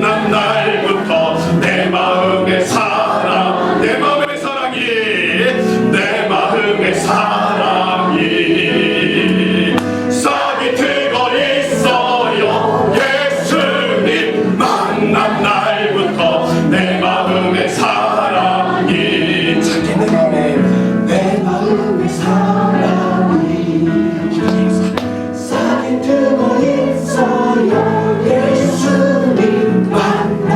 만난 날부터 내 마음의 사랑, 내 마음의 사랑이, 내 마음의 사랑이 싹이 트고 있어요. 예수님 만난 날부터 내 마음의 사랑이, 자기 내 마음의 사랑이 싹이 트고 있어요. 예수님 만난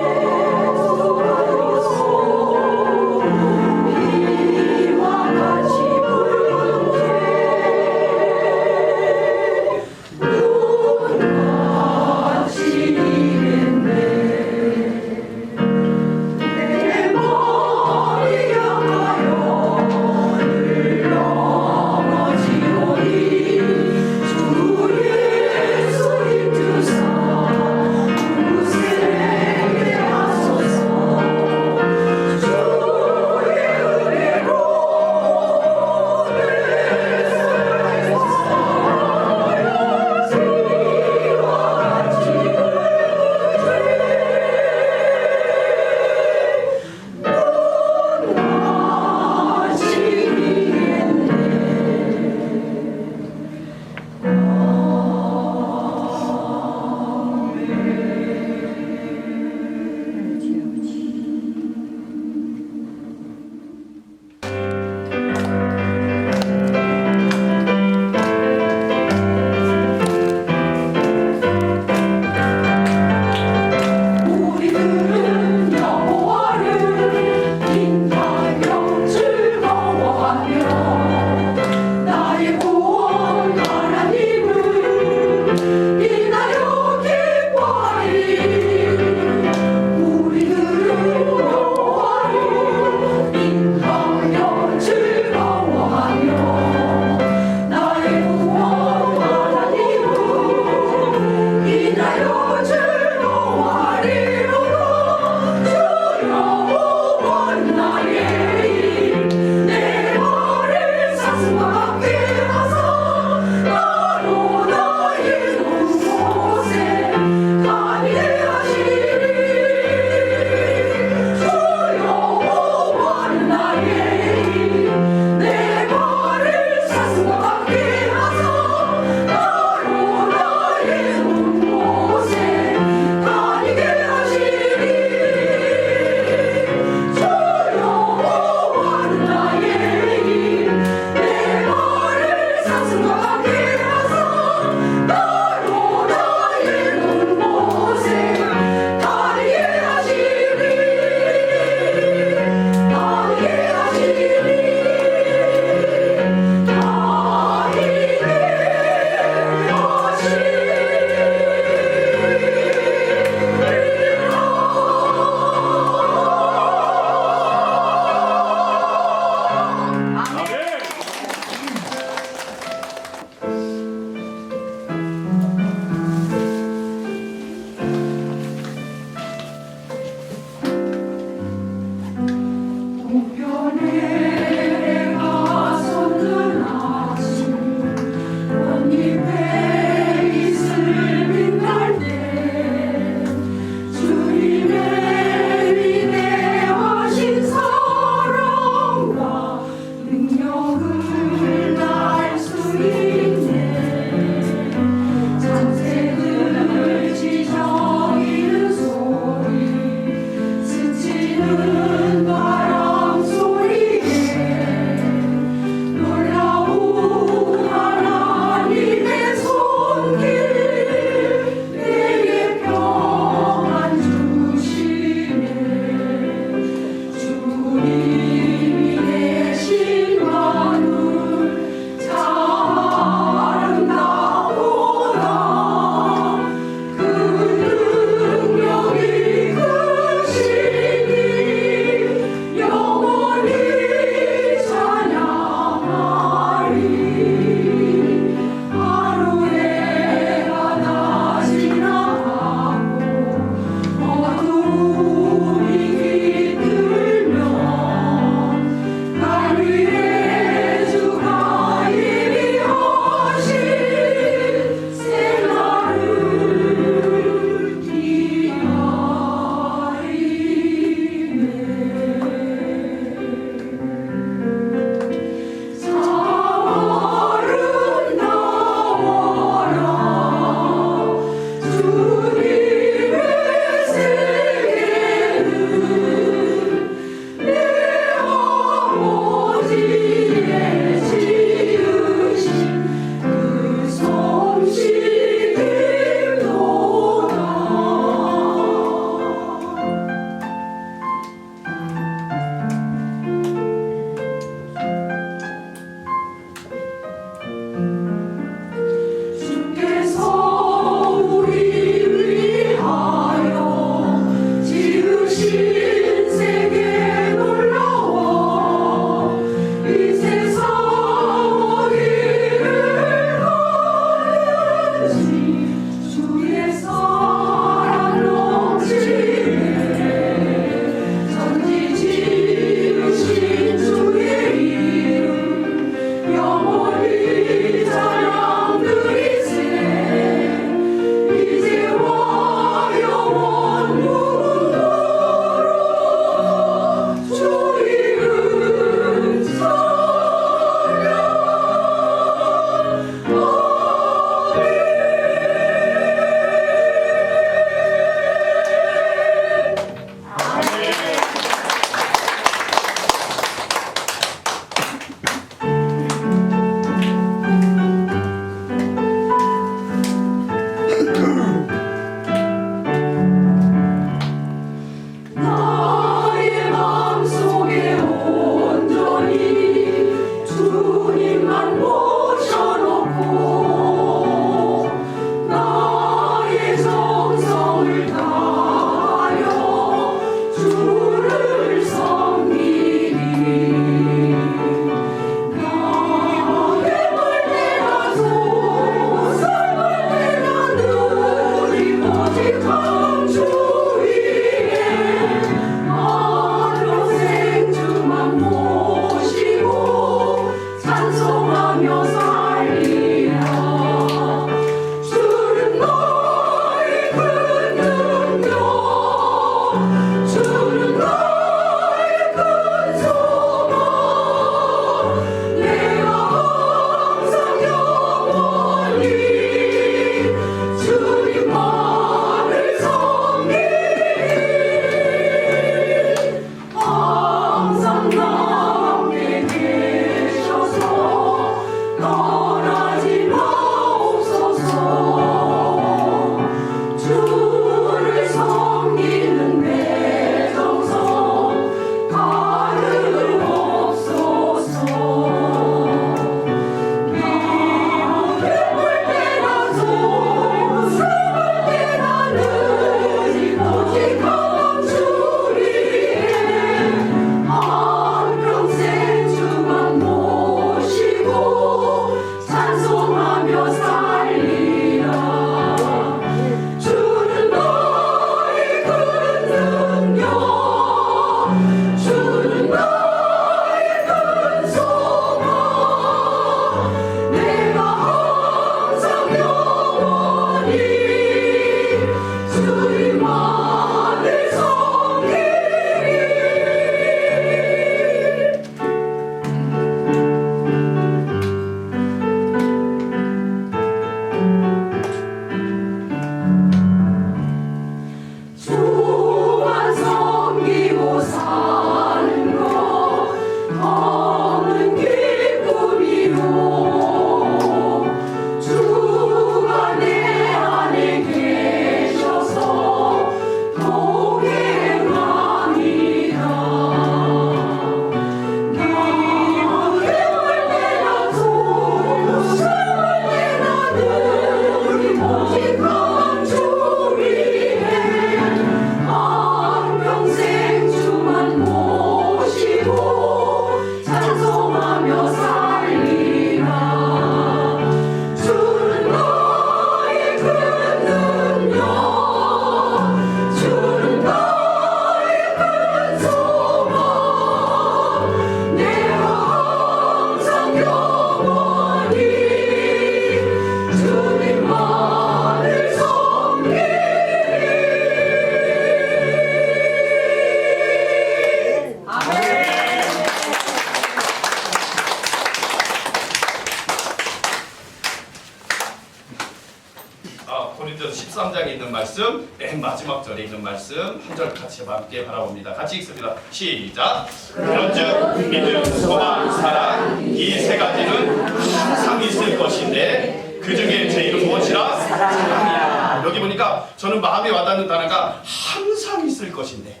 말씀, 맨 마지막 절에 있는 말씀 한 절 같이 함께 바라봅니다. 같이 읽습니다. 시작. 그런즉 믿음, 소망, 사랑 이 세 가지는 항상 있을 것인데 그 중에 제일은 무엇이라? 사랑이야. 여기 보니까 저는 마음에 와닿는 단어가 항상 있을 것인데,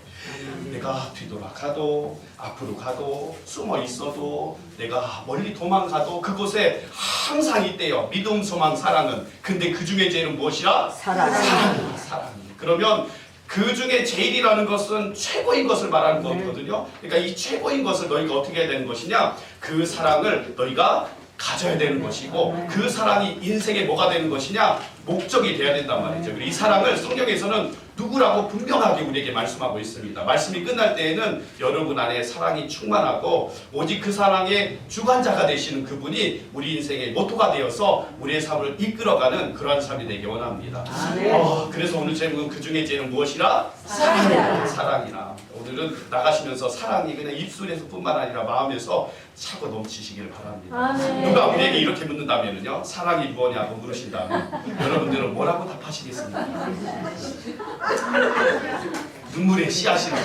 내가 뒤돌아가도 앞으로 가도 숨어 있어도 내가 멀리 도망가도 그곳에 항상 있대요. 믿음, 소망, 사랑은. 근데 그 중에 제일은 무엇이라? 사랑이야. 사랑이. 그러면 그 중에 제일이라는 것은 최고인 것을 말하는 거거든요. 그러니까 이 최고인 것을 너희가 어떻게 해야 되는 것이냐? 그 사랑을 너희가 가져야 되는 것이고, 그 사랑이 인생에 뭐가 되는 것이냐? 목적이 돼야 된단 말이죠. 이 사랑을 성경에서는 누구라고 분명하게 우리에게 말씀하고 있습니다. 말씀이 끝날 때에는 여러분 안에 사랑이 충만하고 오직 그 사랑의 주관자가 되시는 그분이 우리 인생의 모토가 되어서 우리의 삶을 이끌어가는 그러한 삶이 되기 원합니다. 그래서 오늘 제목은 그 중에 제일은 무엇이라? 사랑이라. 사랑이라. 오늘은 나가시면서 사랑이 그냥 입술에서 뿐만 아니라 마음에서 차고 넘치시기를 바랍니다. 누가 우리에게 이렇게 묻는다면요, 사랑이 뭐냐고 물으신다면 여러분들은 뭐라고 답하시겠습니까? 눈물의 씨앗이라고.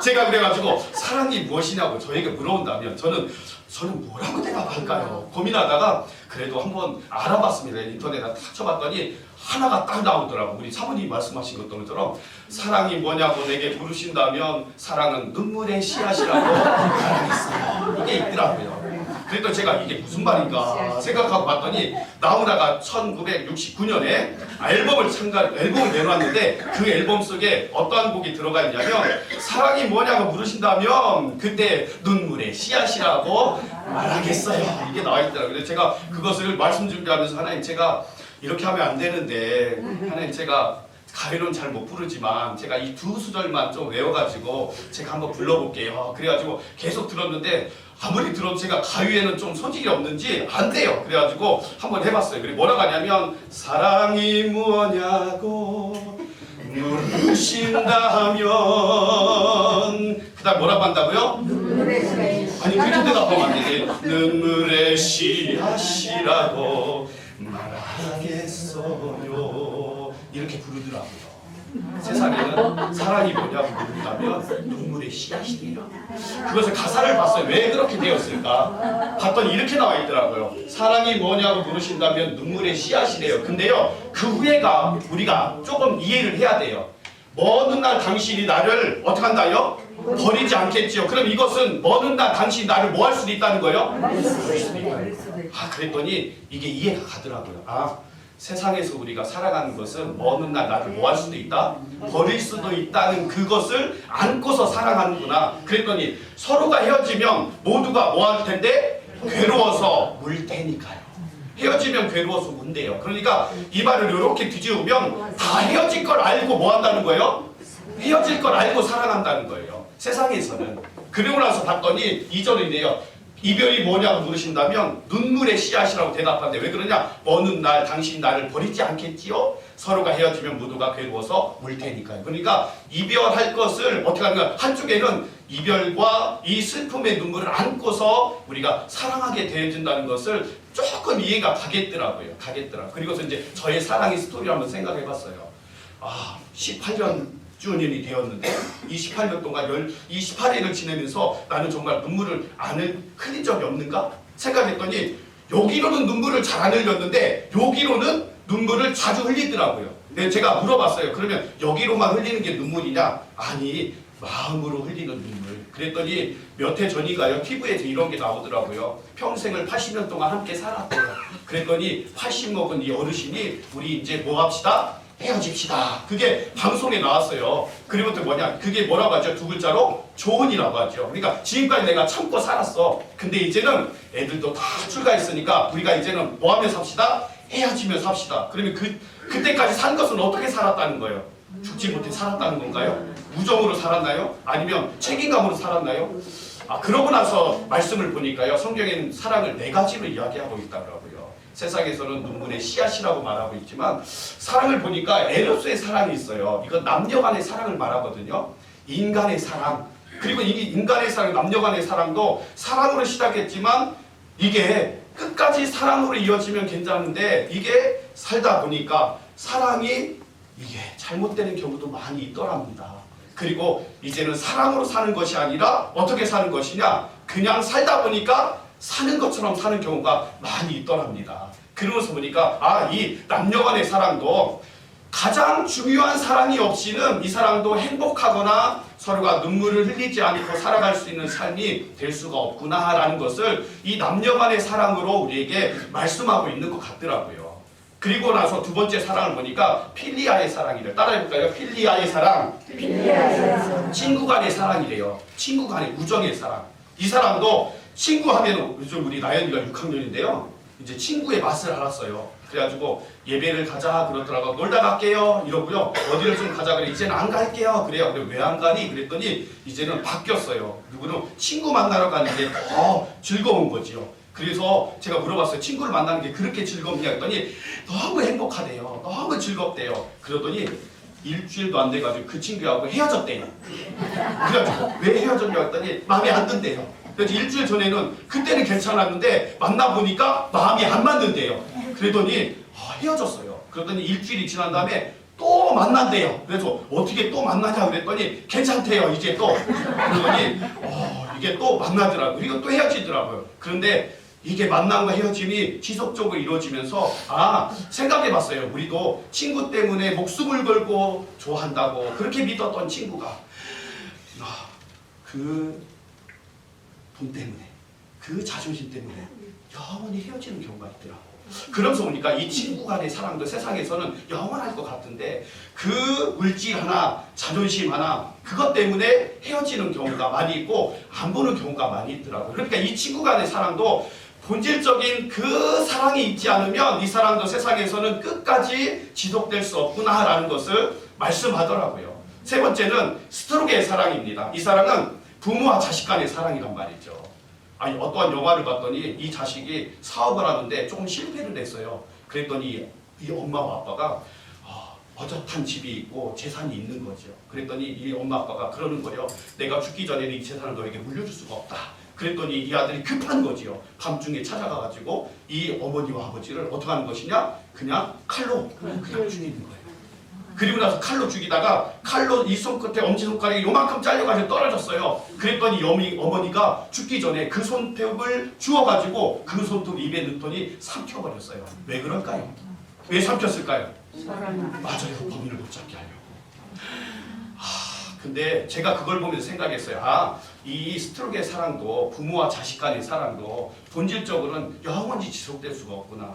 제가 그래가지고 사랑이 무엇이냐고 저에게 물어본다면 저는 뭐라고 대답할까요? 고민하다가 그래도 한번 알아봤습니다. 인터넷에 다 쳐봤더니 하나가 딱 나오더라고. 우리 사모님이 말씀하신 것처럼 사랑이 뭐냐고 내게 물으신다면 사랑은 눈물의 씨앗이라고 말하겠어요. 이게 있더라고요. 그래도 제가 이게 무슨 말인가 생각하고 봤더니 나훈아가 1969년에 앨범을 내놨는데 그 앨범 속에 어떠한 곡이 들어가 있냐면 사랑이 뭐냐고 물으신다면 그때 눈물의 씨앗이라고 말하겠어요. 이게 나와 있더라고요. 그래서 제가 그것을 말씀 준비하면서 하나님, 제가 이렇게 하면 안 되는데 하나님, 제가 가요는 잘 못 부르지만 제가 이 두 수절만 좀 외워가지고 제가 한번 불러볼게요. 그래가지고 계속 들었는데 아무리 들어도 제가 가요에는 좀 소질이 없는지 안 돼요. 그래가지고 한번 해봤어요. 그리고 뭐라고 하냐면 사랑이 뭐냐고 물으신다면, 그 다음 뭐라고 한다고요? 아니 그렇게 대답하면 안 되지. 눈물의 씨앗이라고 말하겠어요. 이렇게 부르더라고요. 세상에는 사랑이 뭐냐고 물은다면 눈물의 씨앗이래요. 그것을 가사를 봤어요. 왜 그렇게 되었을까? 봤더니 이렇게 나와 있더라고요. 사랑이 뭐냐고 물으신다면 눈물의 씨앗이래요. 근데요, 그 후에가 우리가 조금 이해를 해야 돼요. 먼 훗날 당신이 나를 어떻게 한다요? 버리지 않겠지요. 그럼 이것은 먼 훗날 당신이 나를 뭐 할 수도 있다는 거예요? 그랬더니 이게 이해가 가더라고요. 세상에서 우리가 살아가는 것은 먼 훗날 나를 뭐 할 수도 있다? 버릴 수도 있다는 그것을 안고서 살아가는구나. 그랬더니 서로가 헤어지면 모두가 뭐 할 텐데? 괴로워서 울 테니까요. 헤어지면 괴로워서 운대요. 그러니까 이 말을 이렇게 뒤집으면 다 헤어질 걸 알고 뭐 한다는 거예요? 헤어질 걸 알고 살아간다는 거예요. 세상에서는. 그러고 나서 봤더니 2절인데요. 이별이 뭐냐고 물으신다면 눈물의 씨앗이라고 대답하는데 왜 그러냐? 먼 훗날 당신이 나를 버리지 않겠지요? 서로가 헤어지면 모두가 괴로워서 울 테니까요. 그러니까 이별할 것을 어떻게 하는가? 한쪽에는 이별과 이 슬픔의 눈물을 안고서 우리가 사랑하게 되어준다는 것을 조금 이해가 가겠더라고요. 그리고 이제 저의 사랑의 스토리 한번 생각해 봤어요. 18년 주년이 되었는데 28년 동안 28일을 지내면서 나는 정말 눈물을 안 흘린 적이 없는가 생각했더니 여기로는 눈물을 잘 안 흘렸는데 여기로는 눈물을 자주 흘리더라고요. 근데 제가 물어봤어요. 그러면 여기로만 흘리는 게 눈물이냐? 아니, 마음으로 흘리는 눈물. 그랬더니 몇 해 전인가요? TV에서 이런 게 나오더라고요. 평생을 80년 동안 함께 살았대요. 그랬더니 80 먹은 이 어르신이 우리 이제 뭐 합시다? 헤어집시다. 그게 방송에 나왔어요. 그리고 또 뭐냐? 그게 뭐라고 하죠? 두 글자로 조언이라고 하죠. 그러니까 지금까지 내가 참고 살았어. 근데 이제는 애들도 다 출가했으니까 우리가 이제는 뭐 하며 삽시다? 헤어지며 삽시다. 그러면 그때까지 산 것은 어떻게 살았다는 거예요? 죽지 못해 살았다는 건가요? 우정으로 살았나요? 아니면 책임감으로 살았나요? 그러고 나서 말씀을 보니까요. 성경에는 사랑을 4가지로 이야기하고 있다고요. 세상에서는 눈물의 씨앗이라고 말하고 있지만 사랑을 보니까 에로스의 사랑이 있어요. 이건 남녀 간의 사랑을 말하거든요. 인간의 사랑. 그리고 이 인간의 사랑, 남녀 간의 사랑도 사랑으로 시작했지만 이게 끝까지 사랑으로 이어지면 괜찮은데 이게 살다 보니까 사랑이 이게 잘못되는 경우도 많이 있더랍니다. 그리고 이제는 사랑으로 사는 것이 아니라 어떻게 사는 것이냐? 그냥 살다 보니까 사는 것처럼 사는 경우가 많이 있더랍니다. 그러면서 보니까 이 남녀간의 사랑도 가장 중요한 사랑이 없이는 이 사랑도 행복하거나 서로가 눈물을 흘리지 않고 살아갈 수 있는 삶이 될 수가 없구나라는 것을 이 남녀간의 사랑으로 우리에게 말씀하고 있는 것 같더라고요. 그리고 나서 두 번째 사랑을 보니까 필리아의 사랑이래요. 따라해볼까요? 필리아의 사랑. 친구 간의 사랑이래요. 친구 간의 우정의 사랑. 이 사람도 친구 하면 요즘 우리 나연이가 6학년인데요. 이제 친구의 맛을 알았어요. 그래가지고 예배를 가자 그러더라고. 놀다 갈게요 이러고요. 어디를 좀 가자 그래. 이제는 안 갈게요 그래요. 왜 안 가니? 그랬더니 이제는 바뀌었어요. 누구는 친구 만나러 가는 게 더 즐거운 거지요. 그래서 제가 물어봤어요. 친구를 만나는 게 그렇게 즐겁냐 했더니 너무 행복하대요. 너무 즐겁대요. 그러더니 일주일도 안 돼가지고 그 친구하고 헤어졌대요. 그래가지고 왜 헤어졌냐고 했더니 마음에 안 든대요. 그래서 일주일 전에는 그때는 괜찮았는데 만나보니까 마음이 안 맞는데요. 그러더니 헤어졌어요. 그러더니 일주일이 지난 다음에 또 만난대요. 그래서 어떻게 또 만나냐 그랬더니 괜찮대요. 이제 또. 그러더니 이게 또 만나더라고요. 그리고 또 헤어지더라고요. 그런데 이게 만남과 헤어짐이 지속적으로 이루어지면서 생각해봤어요. 우리도 친구 때문에 목숨을 걸고 좋아한다고 그렇게 믿었던 친구가 그 돈 때문에 그 자존심 때문에 영원히 헤어지는 경우가 있더라고. 그러면서 보니까 이 친구 간의 사랑도 세상에서는 영원할 것 같은데 그 물질 하나, 자존심 하나 그것 때문에 헤어지는 경우가 많이 있고 안 보는 경우가 많이 있더라고요. 그러니까 이 친구 간의 사랑도 본질적인 그 사랑이 있지 않으면 이 사랑도 세상에서는 끝까지 지속될 수 없구나라는 것을 말씀하더라고요. 세 번째는 스트로게의 사랑입니다. 이 사랑은 부모와 자식 간의 사랑이란 말이죠. 어떠한 영화를 봤더니 이 자식이 사업을 하는데 조금 실패를 했어요. 그랬더니 이 엄마와 아빠가 어젓한 집이 있고 재산이 있는 거죠. 그랬더니 이 엄마 아빠가 그러는 거예요. 내가 죽기 전에는 이 재산을 너에게 물려줄 수가 없다. 그랬더니 이 아들이 급한 거지요. 밤중에 찾아가가지고 이 어머니와 아버지를 어떻게 하는 것이냐? 그냥 칼로 그냥 죽이는 거예요. 그리고 나서 칼로 죽이다가 칼로 이 손끝에 엄지손가락이 요만큼 잘려가지고 떨어졌어요. 그랬더니 어머니가 죽기 전에 그 손톱을 주워가지고 그 손톱 입에 넣더니 삼켜버렸어요. 왜 그럴까요? 왜 삼켰을까요? 맞아요. 범인을 못 잡게 하려고. 근데 제가 그걸 보면서 생각했어요. 이 스트로게의 사랑도 부모와 자식 간의 사랑도 본질적으로는 영원히 지속될 수가 없구나.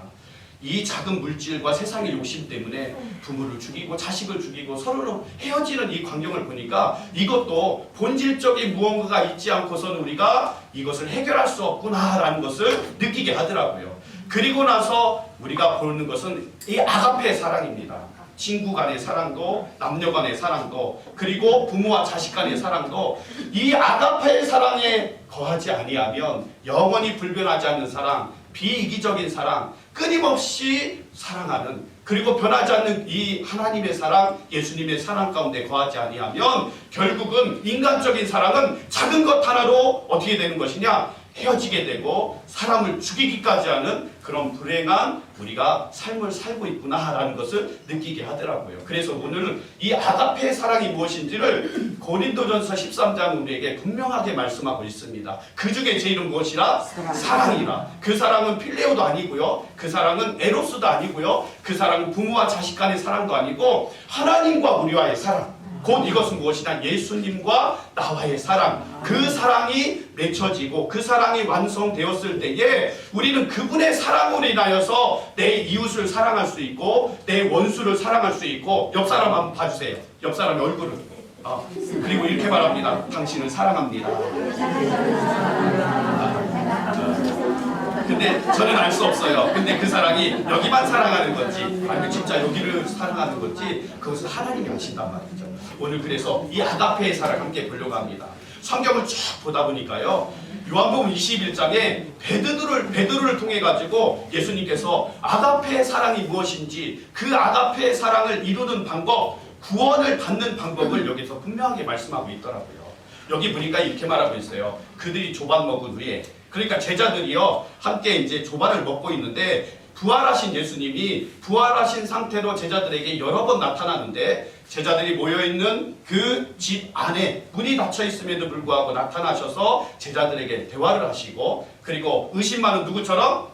이 작은 물질과 세상의 욕심 때문에 부모를 죽이고 자식을 죽이고 서로로 헤어지는 이 광경을 보니까 이것도 본질적인 무언가가 있지 않고서는 우리가 이것을 해결할 수 없구나라는 것을 느끼게 하더라고요. 그리고 나서 우리가 보는 것은 이 아가페의 사랑입니다. 친구 간의 사랑도 남녀 간의 사랑도 그리고 부모와 자식 간의 사랑도 이 아가페의 사랑에 거하지 아니하면 영원히 불변하지 않는 사랑, 비이기적인 사랑, 끊임없이 사랑하는 그리고 변하지 않는 이 하나님의 사랑, 예수님의 사랑 가운데 거하지 아니하면 결국은 인간적인 사랑은 작은 것 하나로 어떻게 되는 것이냐? 헤어지게 되고 사람을 죽이기까지 하는 그런 불행한 우리가 삶을 살고 있구나라는 것을 느끼게 하더라고요. 그래서 오늘은 이 아가페의 사랑이 무엇인지를 고린도전서 13장 우리에게 분명하게 말씀하고 있습니다. 그 중에 제일은 무엇이라? 사랑이라. 그 사랑은 필레오도 아니고요. 그 사랑은 에로스도 아니고요. 그 사랑은 부모와 자식 간의 사랑도 아니고 하나님과 우리와의 사랑. 곧 이것은 무엇이냐? 예수님과 나와의 사랑. 그 사랑이 맺혀지고 그 사랑이 완성되었을 때에 우리는 그분의 사랑으로 인하여서 내 이웃을 사랑할 수 있고 내 원수를 사랑할 수 있고 옆 사람 한번 봐주세요. 옆 사람의 얼굴을. 그리고 이렇게 말합니다. 당신을 사랑합니다. 근데 저는 알 수 없어요. 근데 그 사랑이 여기만 사랑하는 건지 아니면 진짜 여기를 사랑하는 건지 그것을 하나님이 아신단 말이죠. 오늘 그래서 이 아가페의 사랑 함께 보려고 합니다. 성경을 쭉 보다 보니까요. 요한복음 21장에 베드로를 통해 가지고 예수님께서 아가페의 사랑이 무엇인지 그 아가페의 사랑을 이루는 방법, 구원을 받는 방법을 여기서 분명하게 말씀하고 있더라고요. 여기 보니까 이렇게 말하고 있어요. 그들이 조반 먹은 후에 그러니까 제자들이요 함께 이제 조반을 먹고 있는데 부활하신 예수님이 부활하신 상태로 제자들에게 여러 번 나타나는데 제자들이 모여있는 그 집 안에 문이 닫혀 있음에도 불구하고 나타나셔서 제자들에게 대화를 하시고, 그리고 의심하는 누구처럼?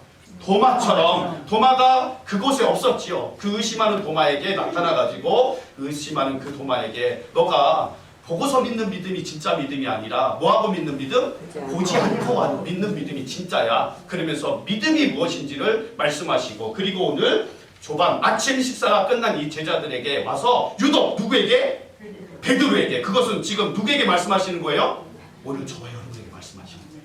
도마처럼. 도마가 그곳에 없었지요. 그 의심하는 도마에게 나타나가지고 의심하는 그 도마에게 너가 보고서 믿는 믿음이 진짜 믿음이 아니라 뭐하고 믿는 믿음? 보지 않고 믿는 믿음이 진짜야. 그러면서 믿음이 무엇인지를 말씀하시고, 그리고 오늘 조반 아침 식사가 끝난 이 제자들에게 와서 유독 누구에게? 베드로에게. 그것은 지금 누구에게 말씀하시는 거예요? 오늘 저와 여러분에게 말씀하시는 거예요.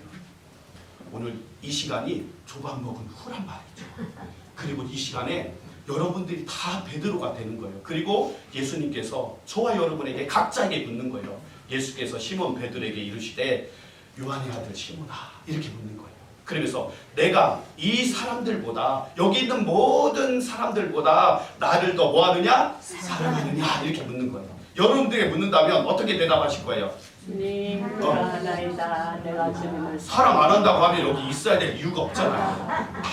오늘 이 시간이 조반 먹은 후란 말이죠. 그리고 이 시간에 여러분들이 다 베드로가 되는 거예요. 그리고 예수님께서 저와 여러분에게 각자에게 묻는 거예요. 예수께서 시몬 베드로에게 이르시되 요한의 아들 시몬아 이렇게 묻는 거예요. 그러면서 내가 이 사람들보다, 여기 있는 모든 사람들보다 나를 더 뭐하느냐? 사랑하느냐? 이렇게 묻는 거예요. 여러분들에게 묻는다면 어떻게 대답하실 거예요? 주님, 사랑하나이다. 내가 주님을 사랑 안 한다고 하면 여기 있어야 될 이유가 없잖아요. 다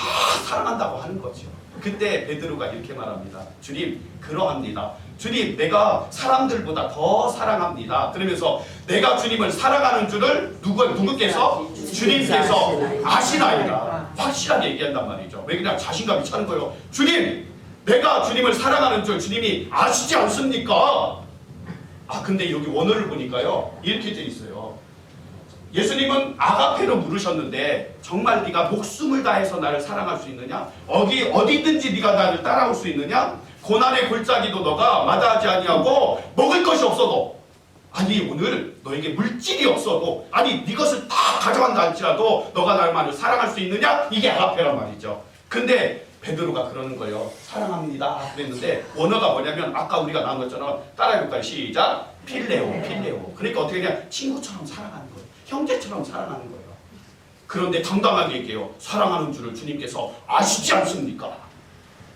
사랑한다고 하는 거죠. 그때 베드로가 이렇게 말합니다. 주님, 그러합니다. 주님, 내가 사람들보다 더 사랑합니다. 그러면서 내가 주님을 사랑하는 줄을 누구께서? 주님께서 아시나이다. 확실하게 얘기한단 말이죠. 왜 그냥 자신감이 차는 거예요. 주님, 내가 주님을 사랑하는 줄 주님이 아시지 않습니까? 근데 여기 원어를 보니까요, 이렇게 돼 있어요. 예수님은 아가페로 물으셨는데 정말 네가 목숨을 다해서 나를 사랑할 수 있느냐? 어디든지 네가 나를 따라올 수 있느냐? 고난의 골짜기도 너가 마다하지 아니하고 먹을 것이 없어도, 아니 오늘 너에게 물질이 없어도, 아니 네 것을 다 가져간다 할지라도 너가 나를 사랑할 수 있느냐? 이게 아가페란 말이죠. 근데 베드로가 그러는 거예요. 사랑합니다 그랬는데 원어가 뭐냐면 아까 우리가 나온 것처럼 따라해볼까요? 시작! 필레오. 그러니까 어떻게 그냥 친구처럼 사랑하는 거예요. 형제처럼 사랑하는 거예요. 그런데 당당하게 얘기해요. 사랑하는 줄을 주님께서 아시지 않습니까?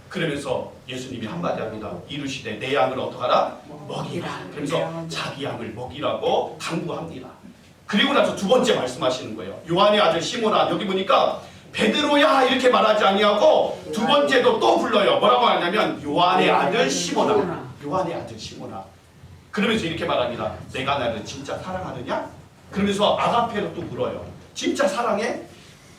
그러면서 예수님이 한마디 합니다. 이르시되 내 양을 어떡하라? 먹이라. 그러면서 자기 양을 먹이라고 당부합니다. 그리고 나서 두 번째 말씀하시는 거예요. 요한의 아들 시몬아. 여기 보니까 베드로야 이렇게 말하지 아니하고 두 번째도 또 불러요. 뭐라고 하냐면 요한의 아들 시몬아. 요한의 아들 시몬아. 그러면서 이렇게 말합니다. 내가 나를 진짜 사랑하느냐? 그러면서 아가페로 또 물어요. 진짜 사랑해?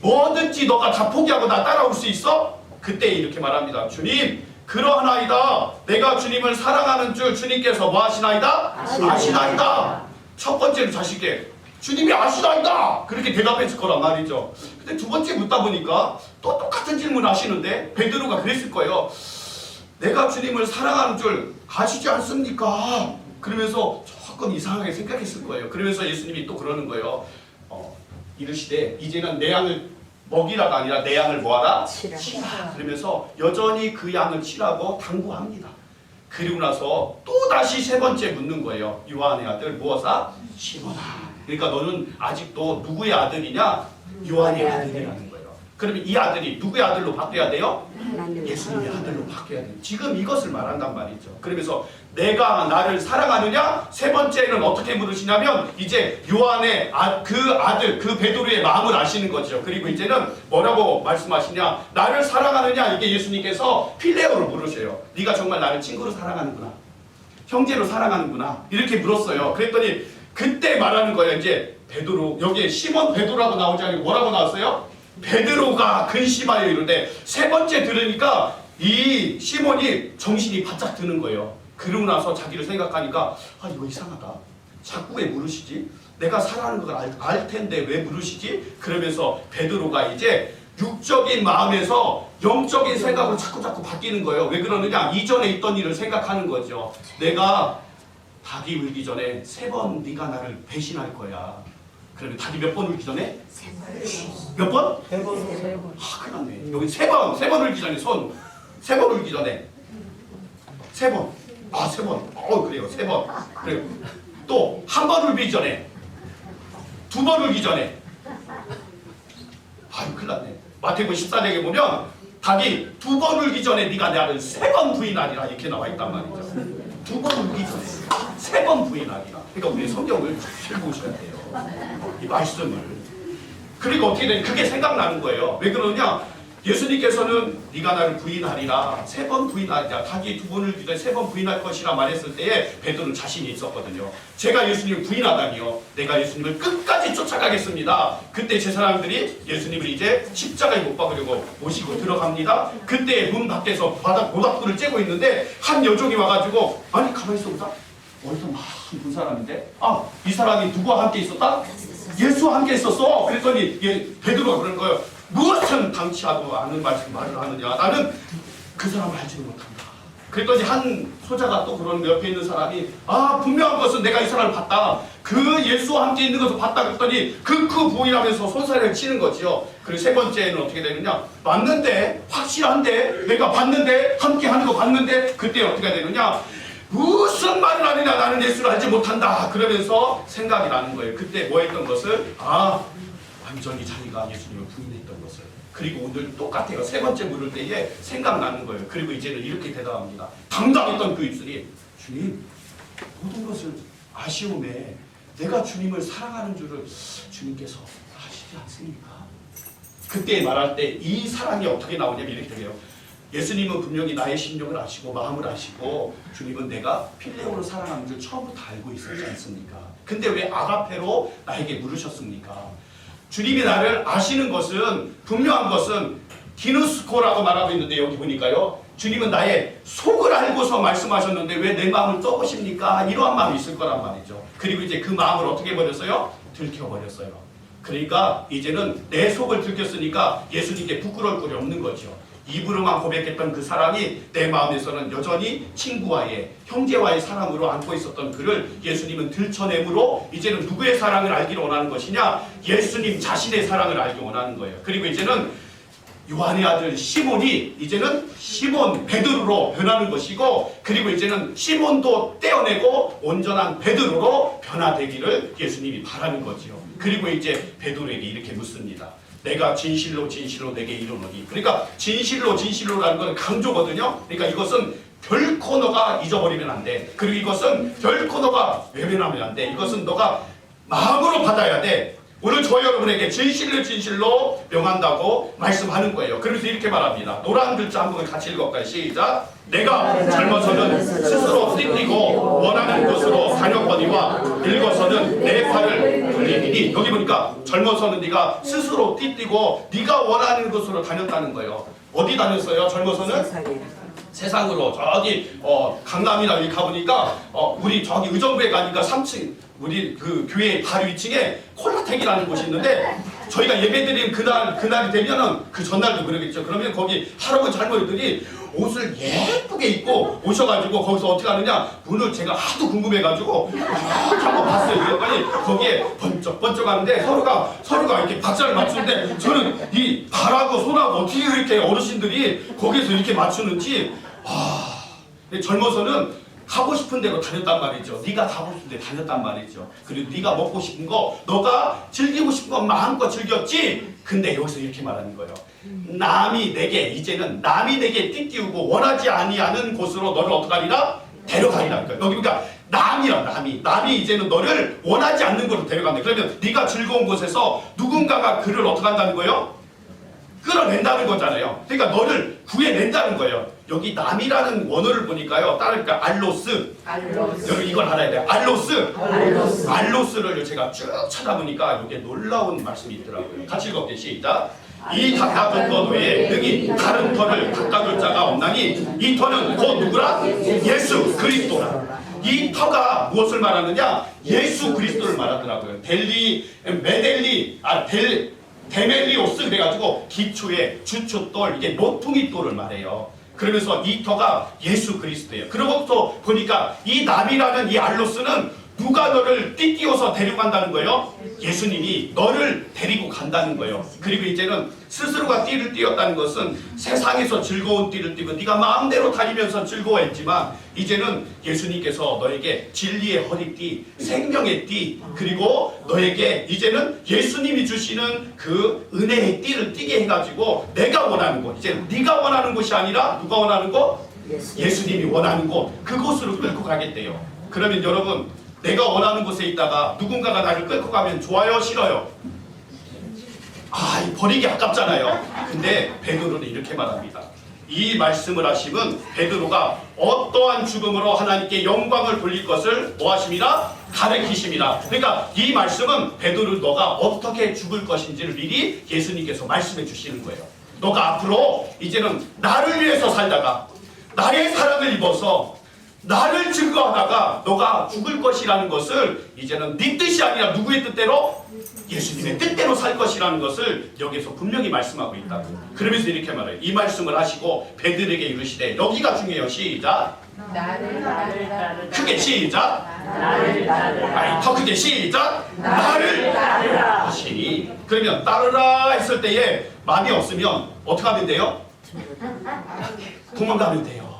뭐든지 너가 다 포기하고 나 따라올 수 있어? 그때 이렇게 말합니다. 주님, 그러하나이다. 내가 주님을 사랑하는 줄 주님께서 뭐 하시나이다? 아시나이다. 첫 번째로 자식에게 주님이 아시나이다. 그렇게 대답했을 거란 말이죠. 근데 두 번째 묻다 보니까 또 똑같은 질문 하시는데 베드로가 그랬을 거예요. 내가 주님을 사랑하는 줄 아시지 않습니까? 그러면서 조금 이상하게 생각했을 거예요. 그러면서 예수님이 또 그러는 거예요. 이르시되 이제는 내 양을 먹이라가 아니라 내 양을 뭐하라? 치라. 그러면서 여전히 그 양을 치라고 당부합니다. 그리고 나서 또 다시 세 번째 묻는 거예요. 요한의 아들 무엇아? 시몬아. 그러니까 너는 아직도 누구의 아들이냐? 요한의 아들이라는 거예요. 그러면 이 아들이 누구의 아들로 바뀌어야 돼요? 예수님의 아들로 바뀌어야 돼요. 지금 이것을 말한단 말이죠. 그러면서 내가 나를 사랑하느냐? 세 번째는 어떻게 물으시냐면 이제 요한의 그 아들, 그 베드로의 마음을 아시는 거죠. 그리고 이제는 뭐라고 말씀하시냐? 나를 사랑하느냐? 이게 예수님께서 필레오를 물으셔요. 네가 정말 나를 친구로 사랑하는구나. 형제로 사랑하는구나. 이렇게 물었어요. 그랬더니 그때 말하는 거예요. 이제 베드로, 여기에 시몬 베드로라고 나오지 않고 뭐라고 나왔어요? 베드로가 근심하여 이르되, 세 번째 들으니까 이 시몬이 정신이 바짝 드는 거예요. 그러고 나서 자기를 생각하니까 이거 이상하다. 자꾸 왜 물으시지? 내가 사랑하는 걸 알 텐데 왜 물으시지? 그러면서 베드로가 이제 육적인 마음에서 영적인 생각으로 자꾸 바뀌는 거예요. 왜 그러느냐? 이전에 있던 일을 생각하는 거죠. 내가 닭이 울기 전에 3번 네가 나를 배신할 거야. 그러면 닭이 몇 번 울기 전에? 3번. 몇 번? 3번. 큰일 났네. 여기 3번 울기 전에 3번 울기 전에 3번. 3번. 그래요. 3번. 그래요. 또 한 번 울기 전에, 2번 울기 전에. 큰일 났네. 마태복음 14장에 보면 닭이 2번 울기 전에 네가 나를 3번 부인하리라 이렇게 나와 있단 말이죠. 2번 울기 전에 3번 부인하리라. 그러니까 우리 성경을 잘 보셔야 돼요. 이 말씀을. 그리고 어떻게 되냐? 그게 생각나는 거예요. 왜 그러냐? 예수님께서는 네가 나를 부인하리라 3번 부인하리라 자기 2번을 기도해 3번 부인할 것이라 말했을 때에 베드로는 자신이 있었거든요. 제가 예수님을 부인하다니요 내가 예수님을 끝까지 쫓아가겠습니다. 그때 제 사람들이 예수님을 이제 십자가에 못 박으려고 모시고 들어갑니다. 그때 문 밖에서 모닥불을 쬐고 있는데 한 여종이 와가지고 아니 가만히 있어 보자 어디서 막 본 사람인데 이 사람이 누구와 함께 있었다? 예수와 함께 있었어. 그랬더니 베드로가 그러는 거예요. 무엇은 당치하도 않은 말을 하느냐. 나는 그 사람을 알지도 못한다. 그랬더니 한 소자가 또 그러는 옆에 있는 사람이 분명한 것은 내가 이 사람을 봤다. 그 예수와 함께 있는 것을 봤다. 그랬더니 그 부인하면서 손사래를 치는 거지요. 그리고 3번째는 어떻게 되느냐. 맞는데 확실한데 내가 봤는데 함께 하는 거 봤는데 그때 어떻게 되느냐. 무슨 말을 하느냐. 나는 예수를 알지 못한다. 그러면서 생각이 나는 거예요. 그때 뭐 했던 것을 완전히 자기가 예수님을 부인했던 것을. 그리고 오늘 똑같아요. 3번째 물을 때에 생각나는 거예요. 그리고 이제는 이렇게 대답합니다. 당당했던 그 입술이 주님 모든 것을 아시오매 내가 주님을 사랑하는 줄을 주님께서 아시지 않습니까? 그때 말할 때 이 사랑이 어떻게 나오냐면 이렇게 돼요. 예수님은 분명히 나의 심령을 아시고 마음을 아시고 주님은 내가 필레오를 사랑하는 줄 처음부터 알고 있었지 않습니까? 근데 왜 아가페로 나에게 물으셨습니까? 주님이 나를 아시는 것은 분명한 것은 기누스코라고 말하고 있는데 여기 보니까요. 주님은 나의 속을 알고서 말씀하셨는데 왜 내 마음을 떠보십니까? 이러한 마음이 있을 거란 말이죠. 그리고 이제 그 마음을 어떻게 해버렸어요? 들켜버렸어요. 그러니까 이제는 내 속을 들켰으니까 예수님께 부끄러울 꼴이 없는 거죠. 입으로만 고백했던 그 사랑이 내 마음에서는 여전히 친구와의 형제와의 사랑으로 안고 있었던 그를 예수님은 들춰내므로 이제는 누구의 사랑을 알기를 원하는 것이냐? 예수님 자신의 사랑을 알기 원하는 거예요. 그리고 이제는 요한의 아들 시몬이 이제는 시몬 베드로로 변하는 것이고 그리고 이제는 시몬도 떼어내고 온전한 베드로로 변화되기를 예수님이 바라는 거지요. 그리고 이제 베드로에게 이렇게 묻습니다. 내가 진실로 진실로 내게 이르노니. 그러니까 진실로 진실로라는 건 강조거든요. 그러니까 이것은 결코 너가 잊어버리면 안 돼. 그리고 이것은 결코 너가 외면하면 안 돼. 이것은 너가 마음으로 받아야 돼. 오늘 저 여러분에게 진실로 진실로 명한다고 말씀하는 거예요. 그래서 이렇게 말합니다. 노란 글자 한 번 같이 읽어볼까요? 시작. 내가 젊어서는 스스로 띠띠고 원하는 곳으로 다녔거니와 늙어서는 내 팔을 돌리니. 여기 보니까 젊어서는 네가 스스로 띠띠고 네가 원하는 곳으로 다녔다는 거예요. 어디 다녔어요? 젊어서는? 세상으로 저기 강남이나 여기 가보니까 우리 저기 의정부에 가니까 3층 우리 그 교회 바로 2층에 콜라텍이라는 곳이 있는데 저희가 예배드린 그날이 되면은 그 전날도 그러겠죠. 그러면 거기 할아버지 할머니들이 옷을 예쁘게 입고 오셔가지고 거기서 어떻게 하느냐 문을 제가 하도 궁금해가지고 한번 봤어요. 그랬더니 거기에 번쩍번쩍 하는데 서로가 이렇게 박자를 맞추는데 저는 이 발하고 손하고 어떻게 이렇게 어르신들이 거기서 이렇게 맞추는지 젊어서는 가고 싶은 데로 다녔단 말이죠. 네가 가고 싶은 데 다녔단 말이죠. 그리고 네가 먹고 싶은 거, 너가 즐기고 싶은 거 마음껏 즐겼지. 근데 여기서 이렇게 말하는 거예요. 이제는 남이 내게 띠띠우고 원하지 아니하는 곳으로 너를 어떡하리라? 데려가리라. 여기 그러니까 남이 이제는 너를 원하지 않는 곳으로 데려간다. 그러면 네가 즐거운 곳에서 누군가가 그를 어떻게 한다는 거예요? 끌어낸다는 거잖아요. 그러니까 너를 구해낸다는 거예요. 여기 남이라는 원어를 보니까요. 따르니까 알로스. 여러분 이걸 알아야 돼요. 알로스를 제가 쭉 찾아보니까 여기에 놀라운 말씀이 있더라고요. 같이 읽어볼게요. 시작. 이 닦아줄 것 외에 능히 다른 터를 닦아줄 자가 없나니 이 터는 곧 누구라? 예수 그리스도라. 이 터가 무엇을 말하느냐? 예수 그리스도를 말하더라고요. 데멜리오스 그래가지고 기초의 주초돌 이게 모퉁이 돌을 말해요. 그러면서 이 터가 예수 그리스도예요. 그러고 또 보니까 이 남이라는 이 알로스는 누가 너를 띠띠워서 데려간다는 거예요? 예수님이 너를 데리고 간다는 거예요. 그리고 이제는 스스로가 띠를 띠었다는 것은 세상에서 즐거운 띠를 띠고 네가 마음대로 다니면서 즐거워했지만 이제는 예수님께서 너에게 진리의 허리띠, 생명의 띠, 그리고 너에게 이제는 예수님이 주시는 그 은혜의 띠를 띠게 해가지고 내가 원하는 곳, 이제 네가 원하는 곳이 아니라 누가 원하는 곳? 예수님이 원하는 곳, 그곳으로 끌고 가겠대요. 그러면 여러분 내가 원하는 곳에 있다가 누군가가 나를 끌고 가면 좋아요? 싫어요? 이 버리기 아깝잖아요. 근데 베드로는 이렇게 말합니다. 이 말씀을 하시면 베드로가 어떠한 죽음으로 하나님께 영광을 돌릴 것을 뭐 하십니다? 가르치십니다. 그러니까 이 말씀은 베드로 너가 어떻게 죽을 것인지를 미리 예수님께서 말씀해 주시는 거예요. 너가 앞으로 이제는 나를 위해서 살다가 나의 사랑을 입어서 나를 증거하다가 너가 죽을 것이라는 것을 이제는 네 뜻이 아니라 누구의 뜻대로? 예수님의 뜻대로 살 것이라는 것을 여기서 분명히 말씀하고 있다고. 그러면서 이렇게 말해요. 이 말씀을 하시고 베드로에게 이르시되, 여기가 중요해요. 시작. 나를 따르라. 크게 시작. 나를 따르라. 아니 더 크게 시작. 나를 따르라. 하시니. 그러면 따르라 했을 때에 마음이 없으면 어떻게 하면 돼요? 도망가면 돼요.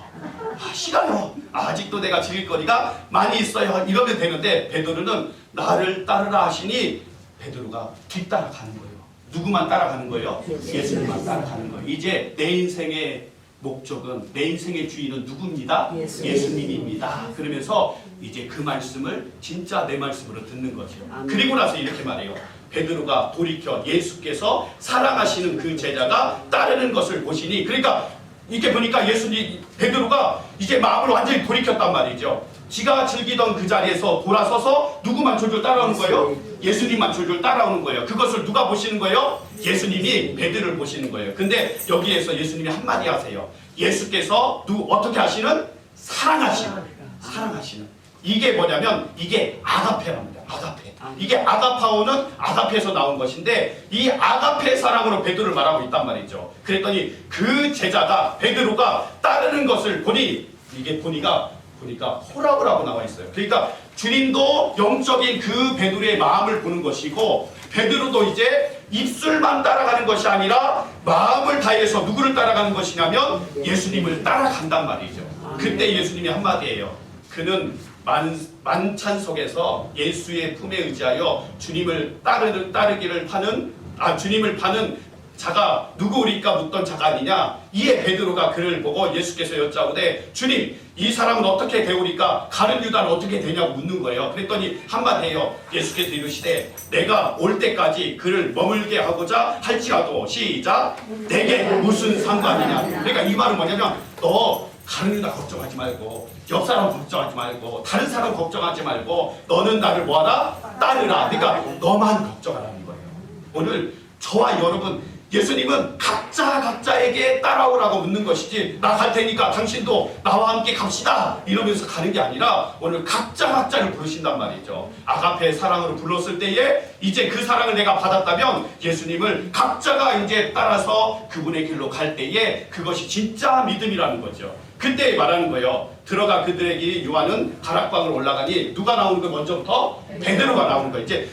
싫어요. 아직도 내가 즐길 거리가 많이 있어요. 이러면 되는데 베드로는 나를 따르라 하시니 베드로가 뒤따라가는 거예요. 누구만 따라가는 거예요? 예수님만 따라가는 거예요. 이제 내 인생의 목적은, 내 인생의 주인은 누구입니다? 예수님입니다. 그러면서 이제 그 말씀을 진짜 내 말씀으로 듣는 거죠. 그리고 나서 이렇게 말해요. 베드로가 돌이켜 예수께서 사랑하시는 그 제자가 따르는 것을 보시니, 그러니까 이렇게 보니까 예수님, 베드로가 이제 마음을 완전히 돌이켰단 말이죠. 지가 즐기던 그 자리에서 돌아서서 누구만 졸졸 따라오는 거예요? 예수님만 졸졸 따라오는 거예요. 그것을 누가 보시는 거예요? 예수님이 베드로를 보시는 거예요. 근데 여기에서 예수님이 한마디 하세요. 예수께서 어떻게 하시는? 사랑하시는. 이게 뭐냐면 이게 아가페랍니다. 아가페. 이게 아가파오는 아가페에서 나온 것인데 이 아가페 사랑으로 베드로를 말하고 있단 말이죠. 그랬더니 그 제자가, 베드로가 따르는 것을 보니, 이게 보니까 호락을 하고 나와 있어요. 그러니까 주님도 영적인 그 베드로의 마음을 보는 것이고, 베드로도 이제 입술만 따라가는 것이 아니라 마음을 다해서 누구를 따라가는 것이냐면 예수님을 따라간단 말이죠. 그때 예수님이 한마디예요. 그는 만찬 속에서 예수의 품에 의지하여 주님을 따르기를 파는, 주님을 파는 자가 누구리까 묻던 자가 아니냐. 이에 베드로가 그를 보고 예수께서 여짜오되, 주님, 이 사람은 어떻게 되오리까? 가룟 유다는 어떻게 되냐고 묻는 거예요. 그랬더니 한마디 해요. 예수께서 이르시되, 내가 올 때까지 그를 머물게 하고자 할지라도, 시작, 내게 무슨 상관이냐. 그러니까 이 말은 뭐냐면, 너 가룟 유다 걱정하지 말고, 옆 사람 걱정하지 말고, 다른 사람 걱정하지 말고, 너는 나를 뭐하라? 따르라. 그러니까 너만 걱정하라는 거예요. 오늘 저와 여러분, 예수님은 각자에게 따라오라고 묻는 것이지, 나 갈 테니까 당신도 나와 함께 갑시다 이러면서 가는 게 아니라 오늘 각자를 부르신단 말이죠. 아가페의 사랑으로 불렀을 때에 이제 그 사랑을 내가 받았다면 예수님을 각자가 이제 따라서 그분의 길로 갈 때에 그것이 진짜 믿음이라는 거죠. 그때 말하는 거예요. 들어가 그들에게 요한은 가락방으로 올라가니 누가 나오는 거 먼저부터? 베드로가 나오는 거예요. 이제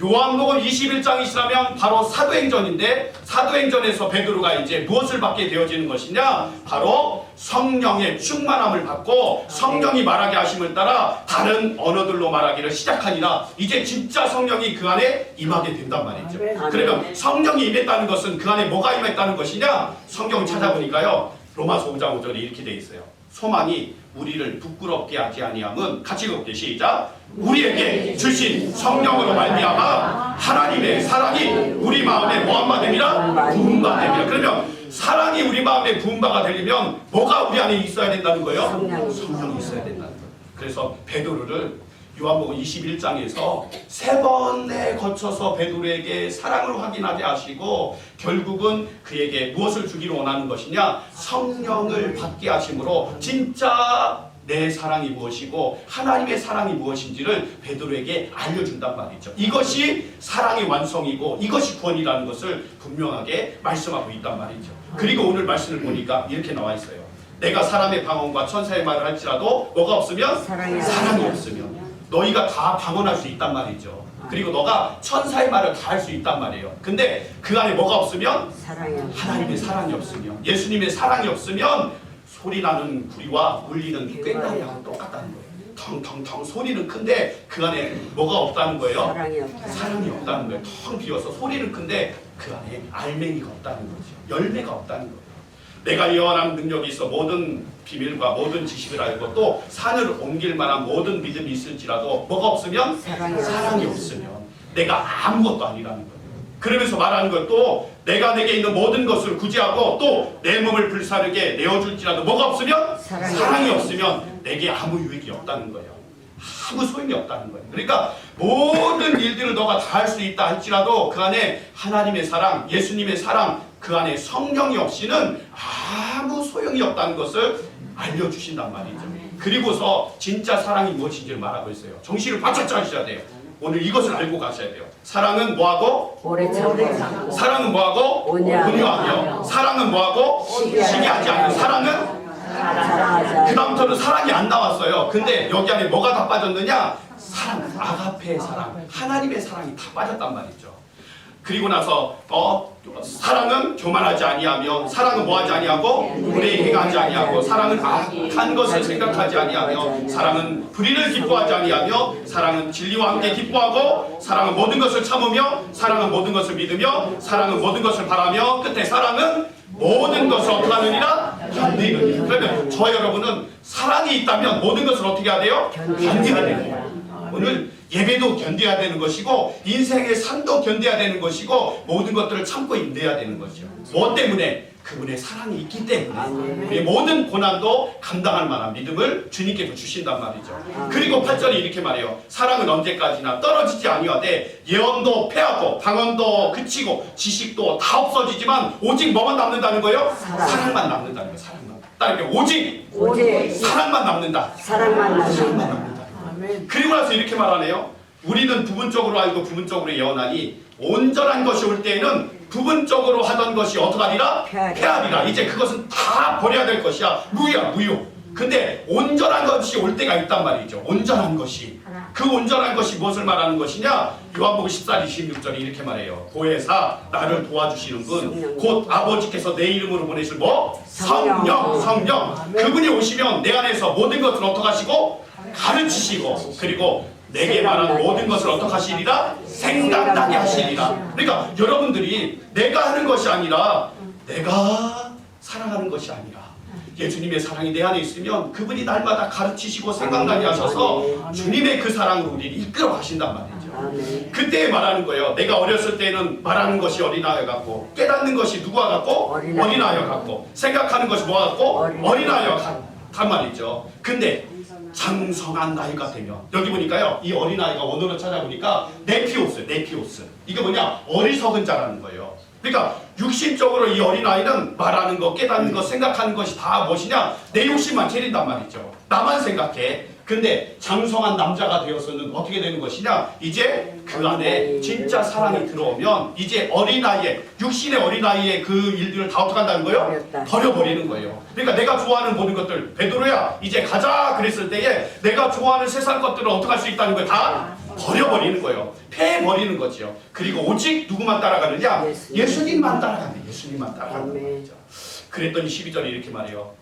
요한복음 21장이시라면 바로 사도행전인데, 사도행전에서 베드로가 이제 무엇을 받게 되어지는 것이냐? 바로 성령의 충만함을 받고 성령이 말하게 하심을 따라 다른 언어들로 말하기를 시작하니라. 이제 진짜 성령이 그 안에 임하게 된단 말이죠. 그러면 성령이 임했다는 것은 그 안에 뭐가 임했다는 것이냐? 성경을 찾아보니까요, 로마서 5장 5절에 이렇게 돼 있어요. 소망이 우리를 부끄럽게 하지 아니함은, 같이 읽을게요. 시작. 우리에게 주신 성령으로 말미암아 하나님의 사랑이 우리 마음에 뭐한바 됩니다? 부음바 됩니다. 그러면 사랑이 우리 마음에 부음바가 되려면 뭐가 우리 안에 있어야 된다는 거예요? 성령이 있어야 된다는 거예요. 그래서 베드로를 요한복음 21장에서 3번에 거쳐서 베드로에게 사랑을 확인하게 하시고, 결국은 그에게 무엇을 주기를 원하는 것이냐? 성령을 받게 하심으로 진짜 내 사랑이 무엇이고 하나님의 사랑이 무엇인지를 베드로에게 알려준단 말이죠. 이것이 사랑의 완성이고 이것이 구원이라는 것을 분명하게 말씀하고 있단 말이죠. 그리고 오늘 말씀을 보니까 이렇게 나와 있어요. 내가 사람의 방언과 천사의 말을 할지라도 뭐가 없으면? 사랑이 없으면 너희가 다 방언할 수 있단 말이죠. 그리고 너가 천사의 말을 다 할 수 있단 말이에요. 근데 그 안에 뭐가 없으면? 하나님의 사랑이 없으면, 예수님의 사랑이 없으면 소리나는 구리와 울리는 꽹과리하고 똑같다는 거예요. 텅텅텅 소리는 큰데 그 안에 뭐가 없다는 거예요? 사랑이 없다는 거예요. 텅 비어서 소리는 큰데 그 안에 알맹이가 없다는 거죠. 열매가 없다는 거예요. 내가 예언하는 능력이 있어 모든 비밀과 모든 지식을 알고 또 산을 옮길 만한 모든 믿음이 있을지라도 뭐가 없으면? 사랑이 없으면 내가 아무것도 아니라는 거예요. 그러면서 말하는 것도 내가 내게 있는 모든 것을 구제하고 또 내 몸을 불사르게 내어줄지라도 뭐가 없으면 사랑이 없으면 내게 아무 유익이 없다는 거예요. 아무 소용이 없다는 거예요. 그러니까 모든 일들을 너가 다 할 수 있다 할지라도 그 안에 하나님의 사랑, 예수님의 사랑, 그 안에 성령이 없이는 아무 소용이 없다는 것을 알려주신단 말이죠. 그리고서 진짜 사랑이 무엇인지를 말하고 있어요. 정신을 바짝 차리셔야 돼요. 오늘 이것을 알고 가셔야 돼요. 사랑은 뭐하고? 오래 참고 사랑은 뭐하고? 온유하며. 사랑은 뭐하고? 시기하지 않는. 사랑은? 그 다음부터는 사랑이 안 나왔어요. 근데 여기 안에 뭐가 다 빠졌느냐? 사랑, 아가페의 사랑, 하나님의 사랑이 다 빠졌단 말이죠. 그리고 나서 사랑은 교만하지 아니하며, 사랑은 뭐하지 아니하고 불의에 행하지 아니하고, 사랑은 악한 것을 생각하지 아니하며, 사랑은 불의를 기뻐하지 아니하며, 사랑은 진리와 함께 기뻐하고, 사랑은 모든 것을 참으며, 사랑은 모든 것을 믿으며, 사랑은 모든 것을 바라며, 끝에 사랑은 모든 것을 어떻게 하느니라? 견디느니라. 그러면 저 여러분은 사랑이 있다면 모든 것을 어떻게 해야 돼요? 견뎌야 돼요. 오늘 예배도 견뎌야 되는 것이고 인생의 삶도 견뎌야 되는 것이고 모든 것들을 참고 인내해야 되는 것이죠. 뭐 때문에? 그분의 사랑이 있기 때문에 우리의 모든 고난도 감당할 만한 믿음을 주님께서 주신단 말이죠. 그리고 8절에 이렇게 말해요. 사랑은 언제까지나 떨어지지 아니하되 예언도 패하고 방언도 그치고 지식도 다 없어지지만 오직 뭐만 남는다는 거예요? 사랑만 남는다는 거예요. 사랑만. 따르게 오직 사랑만 남는다. 사랑만 남는다. 그리고 나서 이렇게 말하네요. 우리는 부분적으로 알고 부분적으로 예언하니 온전한 것이 올 때에는 부분적으로 하던 것이 어떡하리라? 패하리라. 이제 그것은 다 버려야 될 것이야. 무야 무효. 근데 온전한 것이 올 때가 있단 말이죠. 온전한 것이. 그 온전한 것이 무엇을 말하는 것이냐? 요한복음 14, 26절이 이렇게 말해요. 보혜사 나를 도와주시는 분 곧 아버지께서 내 이름으로 보내실 뭐? 성령. 그분이 오시면 내 안에서 모든 것을 어떻게 하시고? 가르치시고 그리고 내게 말한 모든 것을 어떻게 하시리라? 생각나게 하시리라. 그러니까 여러분들이 내가 하는 것이 아니라 내가 사랑하는 것이 아니라 예수님의 사랑이 내 안에 있으면 그분이 날마다 가르치시고 생각나게 하셔서 주님의 그 사랑으로 우리를 이끌어 가신단 말이죠. 그때 말하는 거예요. 내가 어렸을 때는 말하는 것이 어린아이 같고 깨닫는 것이 누구와 같고 어린아이 같고 생각하는 것이 뭐와 같고 어린아이 같단 말이죠. 근데 장성한 나이가 되면 여기 보니까요. 이 어린아이가 원어로 찾아보니까 네피오스. 이게 뭐냐? 어리석은 자라는 거예요. 그러니까 육신적으로 이 어린아이는 말하는 것, 깨닫는 것, 생각하는 것이 다 무엇이냐? 내 욕심만 차린단 말이죠. 나만 생각해. 근데 장성한 남자가 되어서는 어떻게 되는 것이냐? 이제 그 안에 진짜 사랑이 들어오면 이제 어린아이의 육신의 어린아이의 그 일들을 다 어떻게 한다는 거예요? 버려버리는 거예요. 그러니까 내가 좋아하는 모든 것들 베드로야 이제 가자 그랬을 때에 내가 좋아하는 세상 것들을 어떻게 할 수 있다는 거예요? 다 버려버리는 거예요. 패해버리는 거죠. 그리고 오직 누구만 따라가느냐? 예수님만 따라가는 예수님만 따라가는 거죠. 그랬더니 12절에 이렇게 말해요.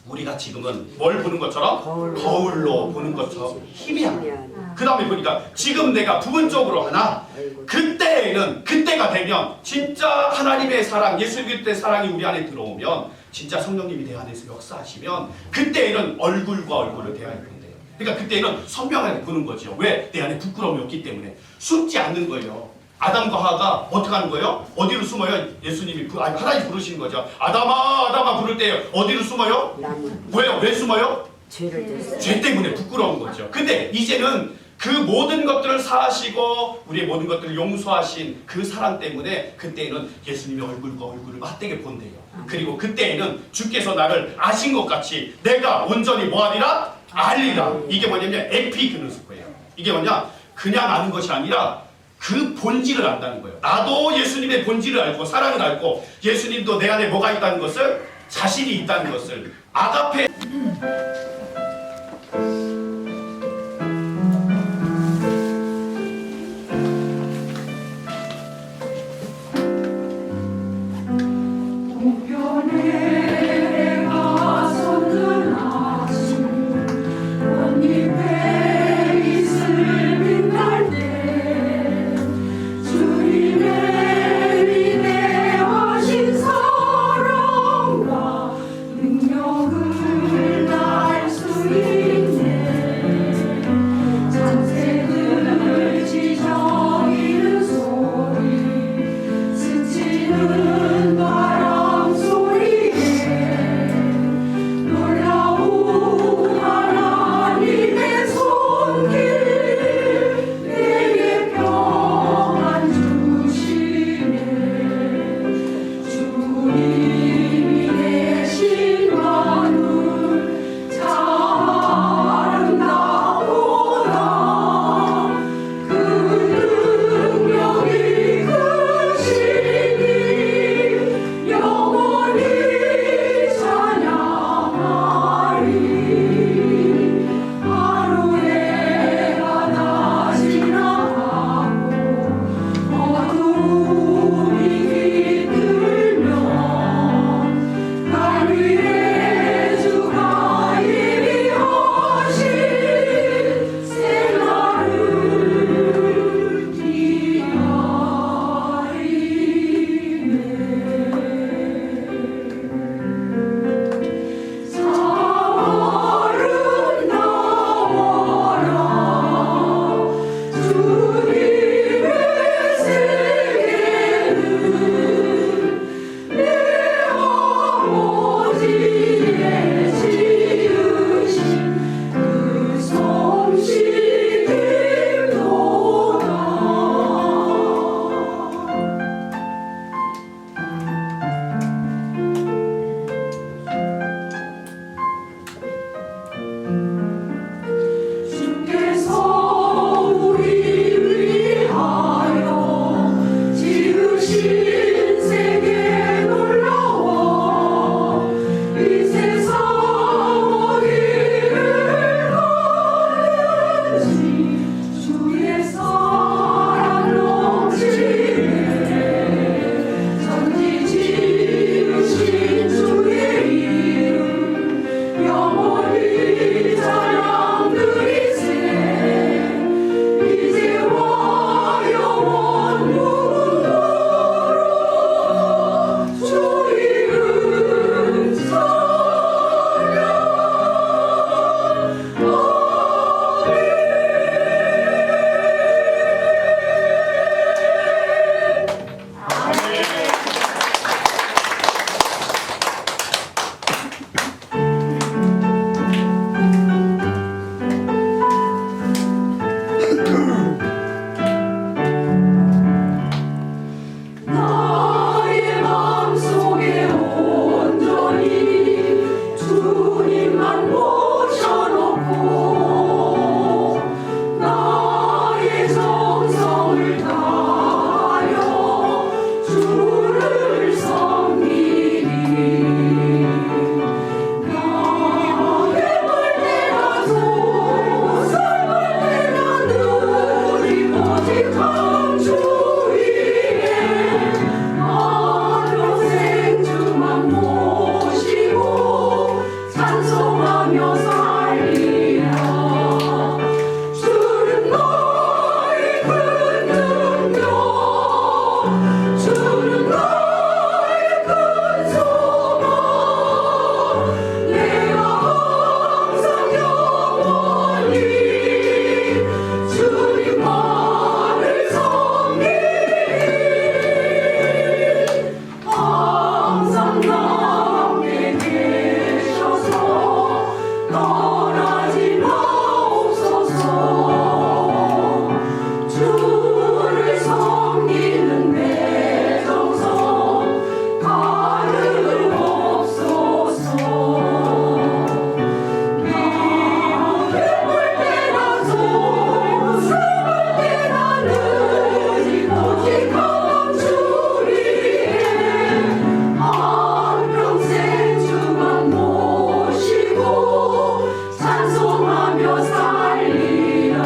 우리가 지금은 뭘 보는 것처럼? 거울로 보는 것처럼 희미한. 그 다음에 보니까 지금 내가 부분적으로 하나 그때가 되면 진짜 하나님의 사랑 예수 그리스도의 사랑이 우리 안에 들어오면 진짜 성령님이 내 안에서 역사하시면 그때에는 얼굴과 얼굴을 대할 건데요. 그러니까 그때는 선명하게 보는 거죠. 왜? 내 안에 부끄러움이 없기 때문에 숨지 않는 거예요. 아담과 하와가 어떻게 하는 거예요? 어디로 숨어요? 예수님이 하나님 부르시는 거죠. 아담아 부를 때 어디로 숨어요? 왜요? 왜 숨어요? 죄 때문에 부끄러운 거죠. 근데 이제는 그 모든 것들을 사하시고 우리의 모든 것들을 용서하신 그 사랑 때문에 그때는 예수님의 얼굴과 얼굴을 맞대게 본대요. 그리고 그때에는 주께서 나를 아신 것 같이 내가 온전히 뭐하리라? 알리라. 이게 뭐냐면 에피그노스코예요. 이게 뭐냐? 그냥 아는 것이 아니라 그 본질을 안다는 거예요. 나도 예수님의 본질을 알고 사랑을 알고 예수님도 내 안에 뭐가 있다는 것을 자신이 있다는 것을 아가페 능력을 날 신세계 놀러와 이 세상 어디를 가는지 주의 사랑 넘치네 천지 지으신 주의 이름 영원히 자랑 드리세 이제와 영원 무궁도록 주 이름 나의 마음속에 온전히 주님만 모셔놓고 나의 정성을 다하여 주를 섬기리 나의 물때라도 삶을 때라 늘 오직 한 주 위에 평생 주만 모시고 찬송하며 살리라 주는 나의 큰 능력 주는 나의 큰 소망 내가 항상 영원히 주님만을 섬기리 항상 나와 함께 계셔서 떠나지 마옵소서 주를 섬기는 내 정성 다름없소서 나의 물때라도 삶을 때라는 오직 한 주 위에 한평생 주만 모시고 찬송하며 살리라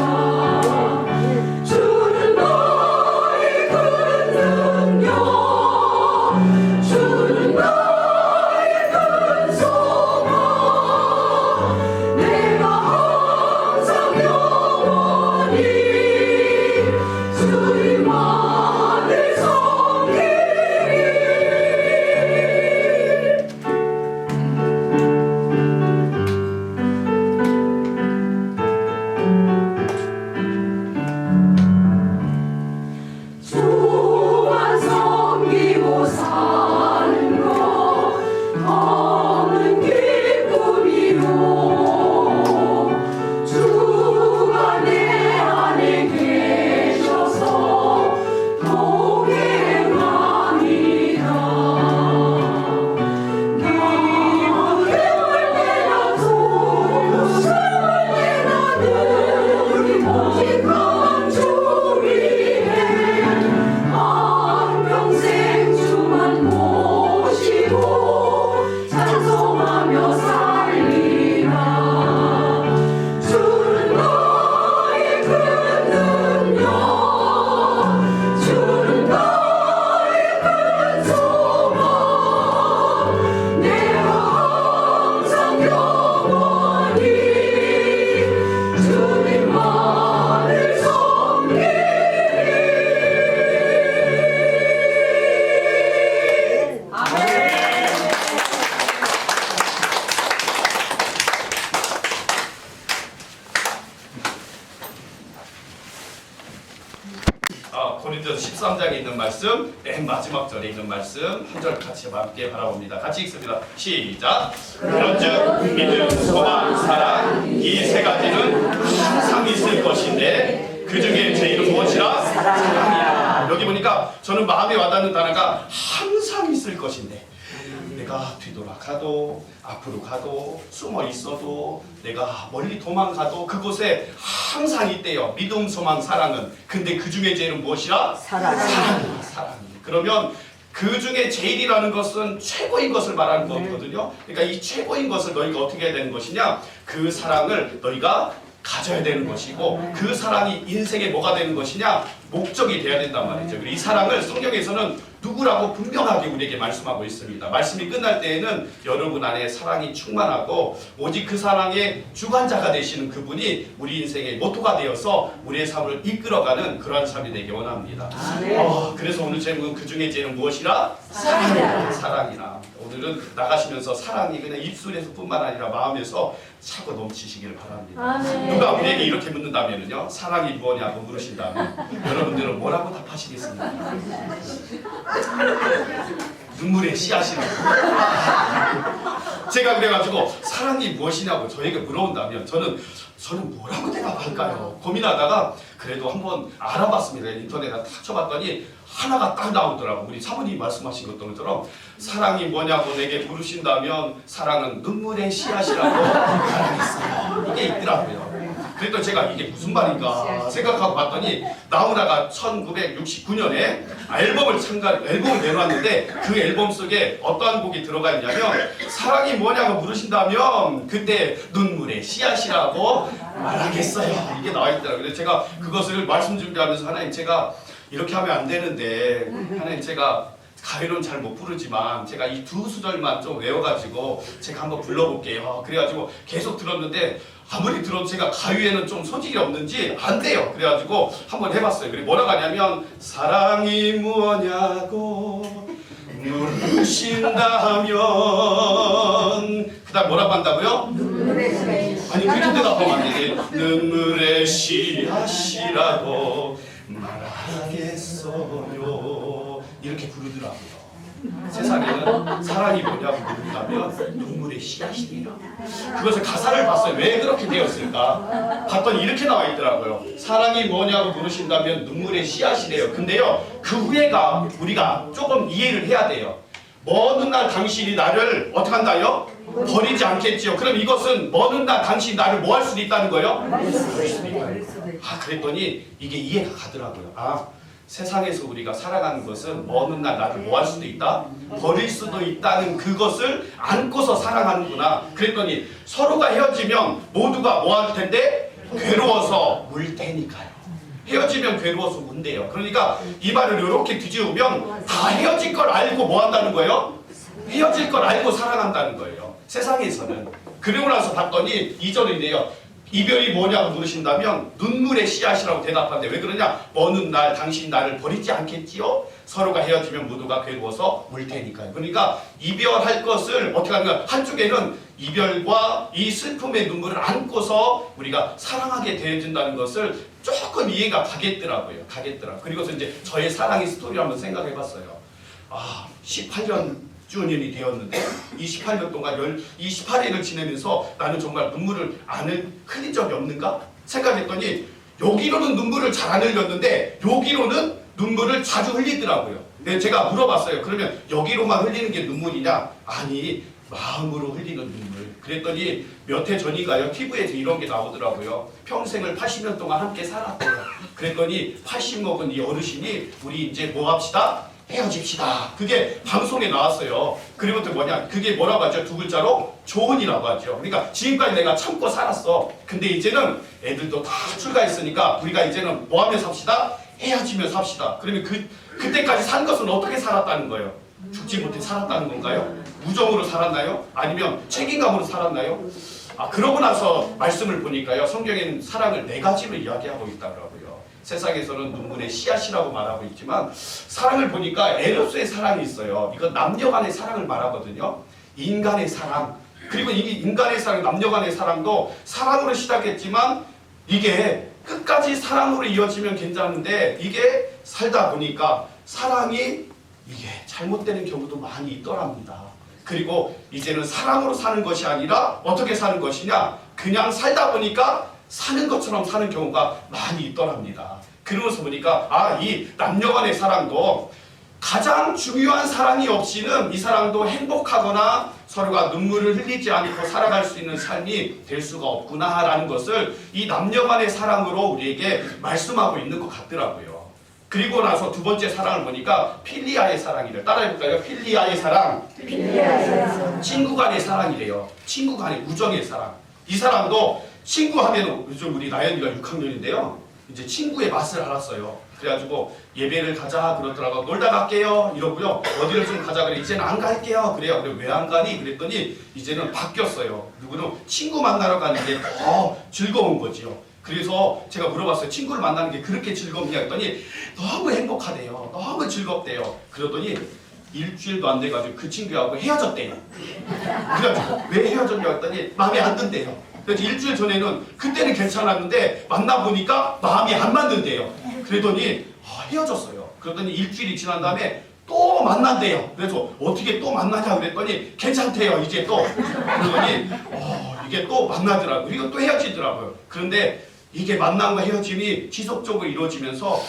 주는 나의 큰 능력 주는 나의 큰 소망 내가 항상 영원히 주님만을 섬기리 주만 섬기고 사는 것 없는 기쁨이요 주가 내 안에 계셔서 복의 맘이다 나의 물때라도 삶을 때라는 오직 한 주 위에 한평생 주만 모시고 찬송하며 살리라 주는 나의 큰 능력 주는 나의 큰 소망 내가 항상 영원히 주님만을 섬기리 고린도서 13장에 있는 말씀, 맨 마지막 절에 있는 말씀 한 절 같이 함께 바라봅니다. 같이 읽습니다. 시작. 그런즉 믿음, 소망, 사랑 이 세 가지는 항상 있을 것인데 그 중에 제일은 무엇이라? 사랑이야. 여기 보니까 저는 마음에 와닿는 단어가 항상 있을 것인데 내가 뒤돌아가도 앞으로 가도 숨어 있어도 내가 멀리 도망가도 그곳에 항상 있대요. 믿음, 소망, 사랑은. 근데 그 중에 제일은 무엇이라? 사랑. 사랑이야. 사랑이. 그러면 그 중에 제일이라는 것은 최고인 것을 말하는 거거든요. 그러니까 이 최고인 것을 너희가 어떻게 해야 되는 것이냐? 그 사랑을 너희가 가져야 되는 것이고 그 사랑이 인생에 뭐가 되는 것이냐? 목적이 돼야 된단 말이죠. 이 사랑을 성경에서는 누구라고 분명하게 우리에게 말씀하고 있습니다. 말씀이 끝날 때에는 여러분 안에 사랑이 충만하고 오직 그 사랑의 주관자가 되시는 그분이 우리 인생의 모토가 되어서 우리의 삶을 이끌어가는 그러한 삶이 되기 원합니다. 그래서 오늘 제목은 그 중에 제일은 무엇이라? 사랑이라. 사랑이라. 오늘은 나가시면서 사랑이 그냥 입술에서 뿐만 아니라 마음에서 차고 넘치시기를 바랍니다. 누가 우리에게 이렇게 묻는다면요, 사랑이 무엇냐고 물으신다면 여러분들은 뭐라고 답하시겠습니까? 눈물의 씨앗이라고. 제가 그래가지고 사랑이 무엇이냐고 저에게 물어본다면 저는 뭐라고 대답할까요? 고민하다가 그래도 한번 알아봤습니다. 인터넷에 딱 쳐봤더니 하나가 딱 나오더라고. 우리 사모님이 말씀하신 것처럼 사랑이 뭐냐고 내게 물으신다면 사랑은 눈물의 씨앗이라고 말하겠어요. 이게 있더라고요. 그랬더니 제가 이게 무슨 말인가 생각하고 봤더니 나훈아가 1969년에 앨범을 내놨는데 그 앨범 속에 어떠한 곡이 들어가 있냐면 사랑이 뭐냐고 물으신다면 그때 눈물의 씨앗이라고 말하겠어요. 이게 나와 있더라고요. 그래서 제가 그것을 말씀 준비하면서 하나님 제가 이렇게 하면 안 되는데 하나님 제가 가요는 잘 못 부르지만 제가 이 두 수절만 좀 외워가지고 제가 한번 불러볼게요. 그래가지고 계속 들었는데 아무리 들어도 제가 가요에는 좀 소질이 없는지 안 돼요. 그래가지고 한번 해봤어요. 그리고 뭐라고 하냐면 사랑이 무엇냐고 물으신다면 그 다음 뭐라고 한다고요? 아니 그렇게 대답하면 안 되지. 눈물의 씨앗이라고 말하겠어요. 이렇게 부르더라고요. 세상에는 사랑이 뭐냐고 물은다면 눈물의 씨앗이라. 그것을 가사를 봤어요. 왜 그렇게 되었을까? 봤더니 이렇게 나와 있더라고요. 사랑이 뭐냐고 물으신다면 눈물의 씨앗이래요. 근데요, 그 후에가 우리가 조금 이해를 해야 돼요. 먼 훗날 당신이 나를 어떻게 한다요? 버리지 않겠지요. 그럼 이것은 먼 훗날 당신이 나를 뭐 할 수도 있다는 거예요? 그랬더니 이게 이해가 가더라고요. 세상에서 우리가 살아가는 것은 먼 훗날 나를 뭐 할 수도 있다? 버릴 수도 있다는 그것을 안고서 살아가는구나. 그랬더니 서로가 헤어지면 모두가 뭐 할 텐데? 괴로워서 울 테니까요. 헤어지면 괴로워서 운대요. 그러니까 이 말을 이렇게 뒤집으면 다 헤어질 걸 알고 뭐 한다는 거예요? 헤어질 걸 알고 살아간다는 거예요. 세상에서는. 그러고 나서 봤더니 2절이네요. 이별이 뭐냐고 물으신다면 눈물의 씨앗이라고 대답하는데 왜 그러냐? 먼 훗날 당신 나를 버리지 않겠지요? 서로가 헤어지면 모두가 괴로워서 울 테니까요. 그러니까 이별할 것을 어떻게 하는가? 한쪽에는 이별과 이 슬픔의 눈물을 안고서 우리가 사랑하게 되어진다는 것을 조금 이해가 가겠더라고요. 그리고서 이제 저의 사랑의 스토리를 한번 생각해 봤어요. 18년 주년이 되었는데 이 18년 동안 28일을 지내면서 나는 정말 눈물을 안 흘린 적이 없는가? 생각했더니 여기로는 눈물을 잘 안 흘렸는데 여기로는 눈물을 자주 흘리더라고요. 근데 제가 물어봤어요. 그러면 여기로만 흘리는 게 눈물이냐? 아니, 마음으로 흘리는 눈물. 그랬더니 몇 해 전인가요? TV에서 이런 게 나오더라고요. 평생을 80년 동안 함께 살았대요. 그랬더니 80 먹은 이 어르신이 우리 이제 뭐 합시다? 헤어집시다. 그게 방송에 나왔어요. 그리고 또 뭐냐? 그게 뭐라고 하죠? 두 글자로 조언이라고 하죠. 그러니까 지금까지 내가 참고 살았어. 근데 이제는 애들도 다 출가했으니까 우리가 이제는 뭐 하며 삽시다? 헤어지며 삽시다. 그러면 그때까지 산 것은 어떻게 살았다는 거예요? 죽지 못해 살았다는 건가요? 우정으로 살았나요? 아니면 책임감으로 살았나요? 그러고 나서 말씀을 보니까요. 성경에는 사랑을 4가지로 이야기하고 있다고요. 세상에서는 눈물의 씨앗이라고 말하고 있지만 사랑을 보니까 에로스의 사랑이 있어요. 이건 남녀 간의 사랑을 말하거든요. 인간의 사랑. 그리고 이 인간의 사랑, 남녀 간의 사랑도 사랑으로 시작했지만 이게 끝까지 사랑으로 이어지면 괜찮은데 이게 살다 보니까 사랑이 이게 잘못되는 경우도 많이 있더랍니다. 그리고 이제는 사랑으로 사는 것이 아니라 어떻게 사는 것이냐? 그냥 살다 보니까 사는 것처럼 사는 경우가 많이 있더랍니다. 그러면서 보니까 이 남녀 간의 사랑도 가장 중요한 사랑이 없이는 이 사랑도 행복하거나 서로가 눈물을 흘리지 않고 살아갈 수 있는 삶이 될 수가 없구나라는 것을 이 남녀 간의 사랑으로 우리에게 말씀하고 있는 것 같더라고요. 그리고 나서 두 번째 사랑을 보니까 필리아의 사랑이래요. 따라해볼까요? 필리아의 사랑. 친구 간의 사랑이래요. 친구 간의 우정의 사랑. 이 사람도 친구 하면 요즘 우리 나연이가 6학년인데요. 이제 친구의 맛을 알았어요. 그래가지고 예배를 가자 그러더라고. 놀다 갈게요 이러고요. 어디를 좀 가자 그래. 이제는 안 갈게요 그래요. 그래 왜 안 가니? 그랬더니 이제는 바뀌었어요. 누구는 친구 만나러 가는 게 더 즐거운 거지요. 그래서 제가 물어봤어요. 친구를 만나는 게 그렇게 즐겁냐 했더니 너무 행복하대요. 너무 즐겁대요. 그러더니 일주일도 안 돼가지고 그 친구하고 헤어졌대요. 그래가지고 왜 헤어졌냐고 했더니 마음에 안 든대요. 그래서 일주일 전에는 그때는 괜찮았는데 만나보니까 마음이 안 맞는데요. 그러더니 헤어졌어요. 그러더니 일주일이 지난 다음에 또 만난대요. 그래서 어떻게 또 만나냐 그랬더니 괜찮대요. 이제 또. 그러더니 이게 또 만나더라고요. 이거 또 헤어지더라고요. 그런데 이게 만남과 헤어짐이 지속적으로 이루어지면서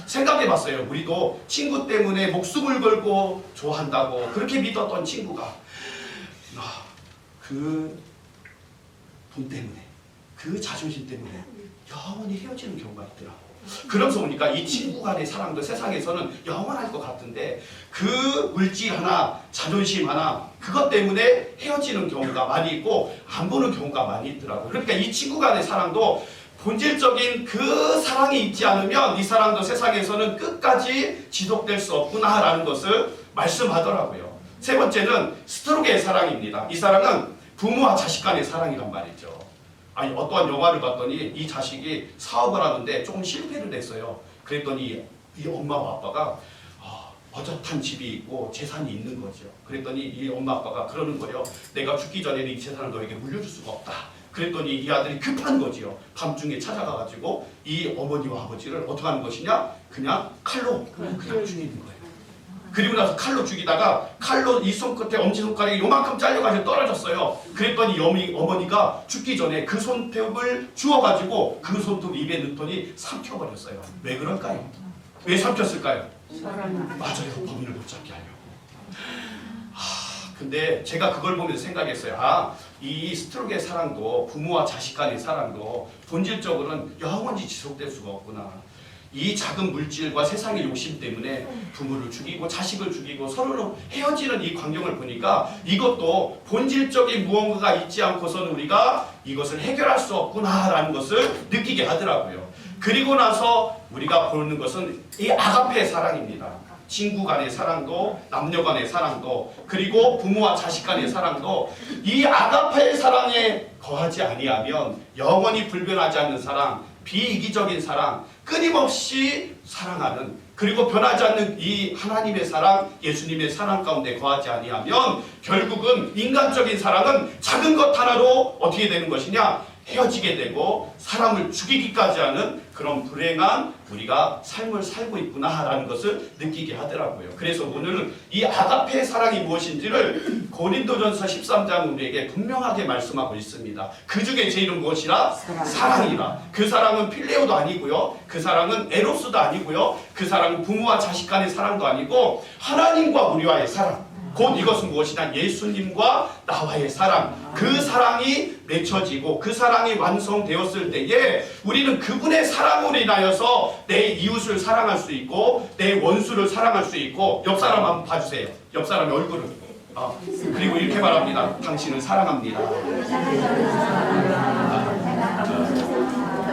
생각해봤어요. 우리도 친구 때문에 목숨을 걸고 좋아한다고 그렇게 믿었던 친구가 그 돈 때문에 그 자존심 때문에 영원히 헤어지는 경우가 있더라고. 그러면서 보니까 이 친구 간의 사랑도 세상에서는 영원할 것 같은데 그 물질 하나, 자존심 하나 그것 때문에 헤어지는 경우가 많이 있고 안 보는 경우가 많이 있더라고요. 그러니까 이 친구 간의 사랑도 본질적인 그 사랑이 있지 않으면 이 사랑도 세상에서는 끝까지 지속될 수 없구나라는 것을 말씀하더라고요. 세 번째는 스트로게의 사랑입니다. 이 사랑은 부모와 자식 간의 사랑이란 말이죠. 어떠한 영화를 봤더니 이 자식이 사업을 하는데 조금 실패를 했어요. 그랬더니 이 엄마와 아빠가 어젓한 집이 있고 재산이 있는 거죠. 그랬더니 이 엄마 아빠가 그러는 거예요. 내가 죽기 전에는 이 재산을 너에게 물려줄 수가 없다. 그랬더니 이 아들이 급한 거지요. 밤중에 찾아가가지고 이 어머니와 아버지를 어떻게 하는 것이냐? 그냥 칼로 그냥 죽이는 거예요. 그리고 나서 칼로 죽이다가 칼로 이 손끝에 엄지손가락이 요만큼 잘려가지고 떨어졌어요. 그랬더니 어머니가 죽기 전에 그 손톱을 주워가지고 그 손톱 입에 넣더니 삼켜버렸어요. 왜 그럴까요? 왜 삼켰을까요? 맞아요. 범인을 못 잡게 하려고. 근데 제가 그걸 보면서 생각했어요. 이 스트로게의 사랑도 부모와 자식 간의 사랑도 본질적으로는 영원히 지속될 수가 없구나. 이 작은 물질과 세상의 욕심 때문에 부모를 죽이고 자식을 죽이고 서로로 헤어지는 이 광경을 보니까 이것도 본질적인 무언가가 있지 않고서는 우리가 이것을 해결할 수 없구나라는 것을 느끼게 하더라고요. 그리고 나서 우리가 보는 것은 이 아가페의 사랑입니다. 친구 간의 사랑도 남녀 간의 사랑도 그리고 부모와 자식 간의 사랑도 이 아가페의 사랑에 거하지 아니하면 영원히 불변하지 않는 사랑, 비이기적인 사랑, 끊임없이 사랑하는 그리고 변하지 않는 이 하나님의 사랑, 예수님의 사랑 가운데 거하지 아니하면 결국은 인간적인 사랑은 작은 것 하나로 어떻게 되는 것이냐? 헤어지게 되고 사람을 죽이기까지 하는 그런 불행한 우리가 삶을 살고 있구나라는 것을 느끼게 하더라고요. 그래서 오늘은 이 아가페의 사랑이 무엇인지를 고린도전서 13장 우리에게 분명하게 말씀하고 있습니다. 그 중에 제일은 무엇이라? 사랑이라. 그 사랑은 필레오도 아니고요. 그 사랑은 에로스도 아니고요. 그 사랑은 부모와 자식 간의 사랑도 아니고 하나님과 우리와의 사랑. 곧 이것은 무엇이냐? 예수님과 나와의 사랑. 그 사랑이 맺혀지고 그 사랑이 완성되었을 때에 우리는 그분의 사랑으로 인하여서 내 이웃을 사랑할 수 있고 내 원수를 사랑할 수 있고 옆 사람 한번 봐주세요. 옆 사람의 얼굴을. 그리고 이렇게 말합니다. 당신을 사랑합니다.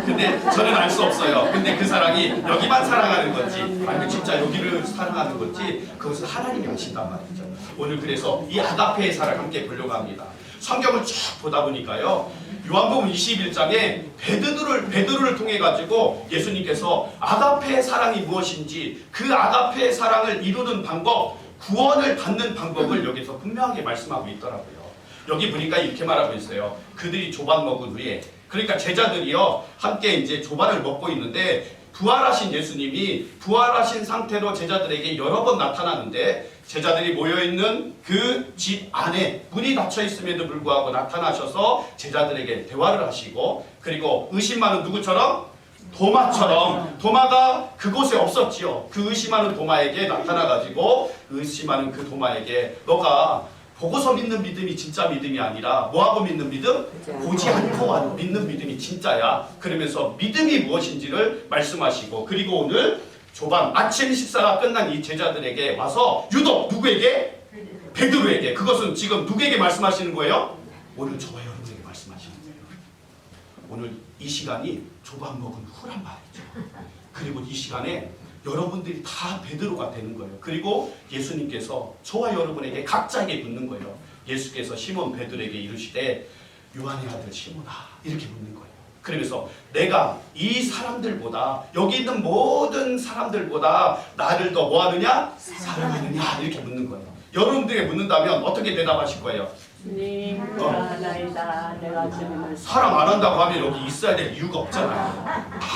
근데 저는 알 수 없어요. 근데 그 사랑이 여기만 사랑하는 건지 아니면 진짜 여기를 사랑하는 건지 그것을 하나님이 아신단 말이죠. 오늘 그래서 이 아가페의 사랑 함께 보려고 합니다. 성경을 쭉 보다 보니까요. 요한복음 21장에 베드로를 통해 가지고 예수님께서 아가페의 사랑이 무엇인지 그 아가페의 사랑을 이루는 방법, 구원을 받는 방법을 여기서 분명하게 말씀하고 있더라고요. 여기 보니까 이렇게 말하고 있어요. 그들이 조반 먹은 후에 그러니까 제자들이요 함께 이제 조반을 먹고 있는데 부활하신 예수님이 부활하신 상태로 제자들에게 여러 번 나타나는데 제자들이 모여있는 그 집 안에 문이 닫혀 있음에도 불구하고 나타나셔서 제자들에게 대화를 하시고 그리고 의심하는 누구처럼? 도마처럼 도마가 그곳에 없었지요. 그 의심하는 도마에게 나타나가지고 의심하는 그 도마에게 너가 보고서 믿는 믿음이 진짜 믿음이 아니라 뭐하고 믿는 믿음? 보지 않고 믿는 믿음이 진짜야. 그러면서 믿음이 무엇인지를 말씀하시고 그리고 오늘 조반 아침 식사가 끝난 이 제자들에게 와서 유독 누구에게? 베드로에게. 그것은 지금 누구에게 말씀하시는 거예요? 오늘 저와 여러분에게 말씀하시는 거예요. 오늘 이 시간이 조반 먹은 후란 말이죠. 그리고 이 시간에 여러분들이 다 베드로가 되는 거예요. 그리고 예수님께서 저와 여러분에게 각자에게 묻는 거예요. 예수께서 시몬 베드로에게 이르시되 요한의 아들 시몬아 이렇게 묻는 거예요. 그러면서 내가 이 사람들보다 여기 있는 모든 사람들보다 나를 더 뭐하느냐? 사랑하느냐? 이렇게 묻는 거예요. 여러분들에게 묻는다면 어떻게 대답하실 거예요? 주님 사랑하나이다. 내가 주님을 사랑 안 한다고 하면 여기 있어야 될 이유가 없잖아요. 다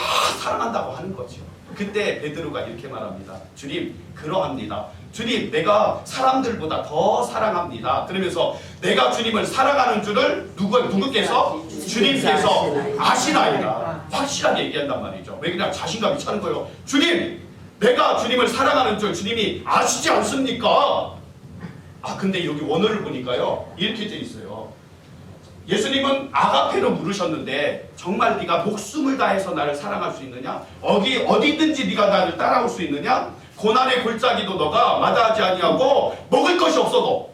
사랑한다고 하는 거죠. 그때 베드로가 이렇게 말합니다. 주님 그러합니다. 주님 내가 사람들보다 더 사랑합니다. 그러면서 내가 주님을 사랑하는 줄을 누구께서? 주님께서 아시나이다. 확실하게 얘기한단 말이죠. 왜 그냥 자신감이 차는 거예요. 주님 내가 주님을 사랑하는 줄 주님이 아시지 않습니까? 근데 여기 원어를 보니까요 이렇게 돼 있어요. 예수님은 아가페로 물으셨는데 정말 네가 목숨을 다해서 나를 사랑할 수 있느냐? 어디든지 네가 나를 따라올 수 있느냐? 고난의 골짜기도 너가 마다하지 아니하고 먹을 것이 없어도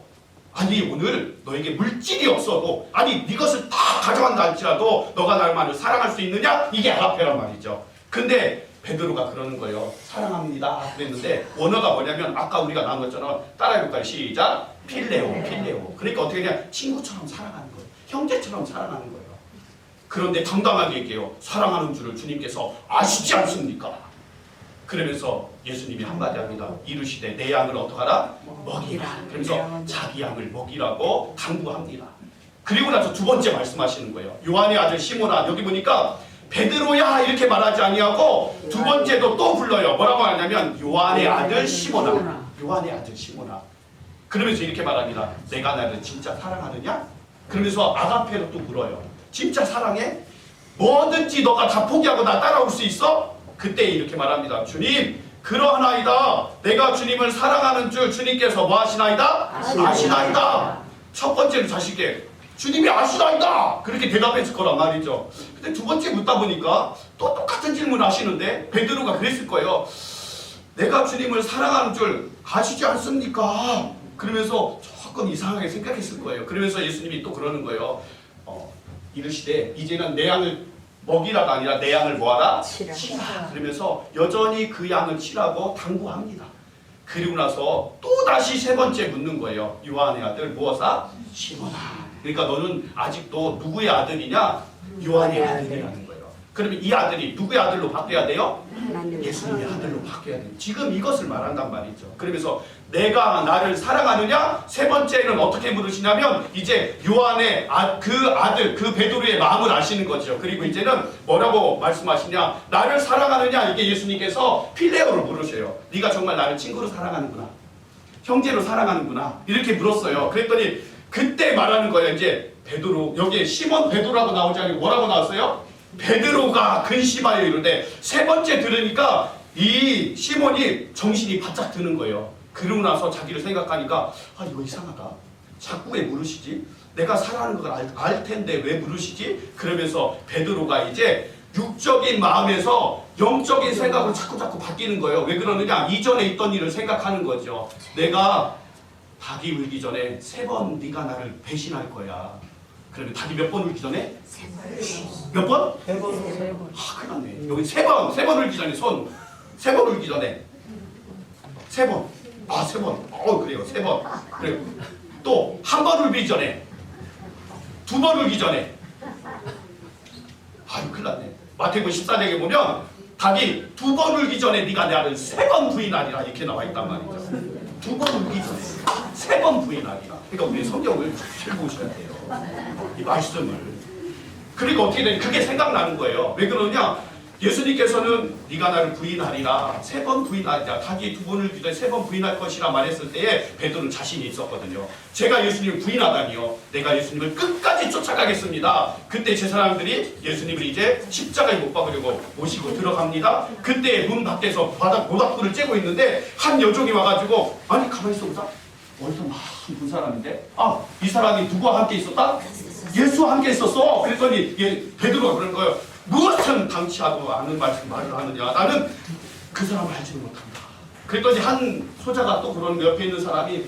아니 오늘 너에게 물질이 없어도 아니 네 것을 다 가져간다 할지라도 너가 나를 사랑할 수 있느냐? 이게 아가페란 말이죠. 근데 베드로가 그러는 거예요. 사랑합니다 그랬는데 원어가 뭐냐면 아까 우리가 나온 것처럼 따라해볼까요? 시작! 필레오. 그러니까 어떻게 그냥 친구처럼 사랑하는 거예요. 형제처럼 사랑하는 거예요. 그런데 당당하게 얘기해요. 사랑하는 줄을 주님께서 아시지 않습니까? 그러면서 예수님이 한마디 합니다. 이르시되 내 양을 어떡하라? 먹이라. 그러면서 자기 양을 먹이라고 당부합니다. 그리고 나서 두 번째 말씀하시는 거예요. 요한의 아들 시몬아. 여기 보니까 베드로야 이렇게 말하지 아니하고 두 번째도 또 불러요. 뭐라고 하냐면 요한의 아들 시몬아. 요한의 아들 시몬아. 그러면서 이렇게 말합니다. 내가 나를 진짜 사랑하느냐? 그러면서 아가페로 또 물어요. 진짜 사랑해? 뭐든지 너가 다 포기하고 나 따라올 수 있어? 그때 이렇게 말합니다. 주님 그러하나이다. 내가 주님을 사랑하는 줄 주님께서 뭐 하시나이다? 아시나이다. 첫 번째로 자식에게 주님이 아시나이다. 그렇게 대답했을 거란 말이죠. 근데 두 번째 묻다 보니까 또 똑같은 질문을 하시는데 베드로가 그랬을 거예요. 내가 주님을 사랑하는 줄 아시지 않습니까? 그러면서 조금 이상하게 생각했을 거예요. 그러면서 예수님이 또 그러는 거예요. 이르시되 이제는 내 양을 먹이라가 아니라 내 양을 뭐하라? 치라. 그러면서 여전히 그 양을 치라고 당부합니다. 그리고 나서 또 다시 세 번째 묻는 거예요. 요한의 아들 무엇아? 시몬아. 그러니까 너는 아직도 누구의 아들이냐? 요한의 아들이라는 거예요. 그러면 이 아들이 누구의 아들로 바뀌어야 돼요? 예수님의 아들로 바뀌어야 돼요. 지금 이것을 말한단 말이죠. 그러면서 내가 나를 사랑하느냐? 세 번째는 어떻게 물으시냐면 이제 요한의 그 아들, 그 베드로의 마음을 아시는 거죠. 그리고 이제는 뭐라고 말씀하시냐? 나를 사랑하느냐? 이게 예수님께서 필레오를 물으셔요. 네가 정말 나를 친구로 사랑하는구나. 형제로 사랑하는구나. 이렇게 물었어요. 그랬더니 그때 말하는 거예요. 이제 베드로, 여기에 시몬 베드로라고 나오지 않고 뭐라고 나왔어요? 베드로가 근심하여 이르되 세 번째 들으니까 이 시몬이 정신이 바짝 드는 거예요. 그러고 나서 자기를 생각하니까 이거 이상하다. 자꾸 왜 물으시지? 내가 사랑하는 걸 알 텐데 왜 물으시지? 그러면서 베드로가 이제 육적인 마음에서 영적인 생각으로 자꾸 바뀌는 거예요. 왜 그러느냐? 이전에 있던 일을 생각하는 거죠. 내가 닭이 울기 전에 3번 네가 나를 배신할 거야. 그러면 닭이 몇 번 울기 전에? 3번. 몇 번? 3번. 큰일 났네. 여기 3번 울기 전에 3번 울기 전에 3번. 3번. 그래요. 3번. 그래요. 또 한 번 울기 전에 2번 울기 전에 큰일 났네. 마태복음 14장에 보면 닭이 2번 울기 전에 네가 나를 3번 부인하리라 이렇게 나와 있단 말이죠. 2번 울기 전에 3번 부인하리라. 그러니까 우리 성경을 잘 보셔야 돼요. 이 말씀을. 그러니까 어떻게 되냐? 그게 생각나는 거예요. 왜 그러냐? 예수님께서는 네가 나를 부인하리라 3번 부인하리라. 닭이 2번을 울기 전에 3번 부인할 것이라 말했을 때에 베드로는 자신이 있었거든요. 제가 예수님을 부인하다니요. 내가 예수님을 끝까지 쫓아가겠습니다. 그때 제 사람들이 예수님을 이제 십자가에 못 박으려고 모시고 들어갑니다. 그때 문 밖에서 모닥불을 쬐고 있는데 한 여종이 와가지고 아니 가만히 있어보자. 어디서 막 본 사람인데 이 사람이 누구와 함께 있었다? 예수와 함께 있었어. 그랬더니 베드로가 그런 거예요. 무엇은 당치하고 아는 말을 하느냐. 나는 그 사람을 알지는 못한다. 그랬더니 한 소자가 또 그러는 거, 옆에 있는 사람이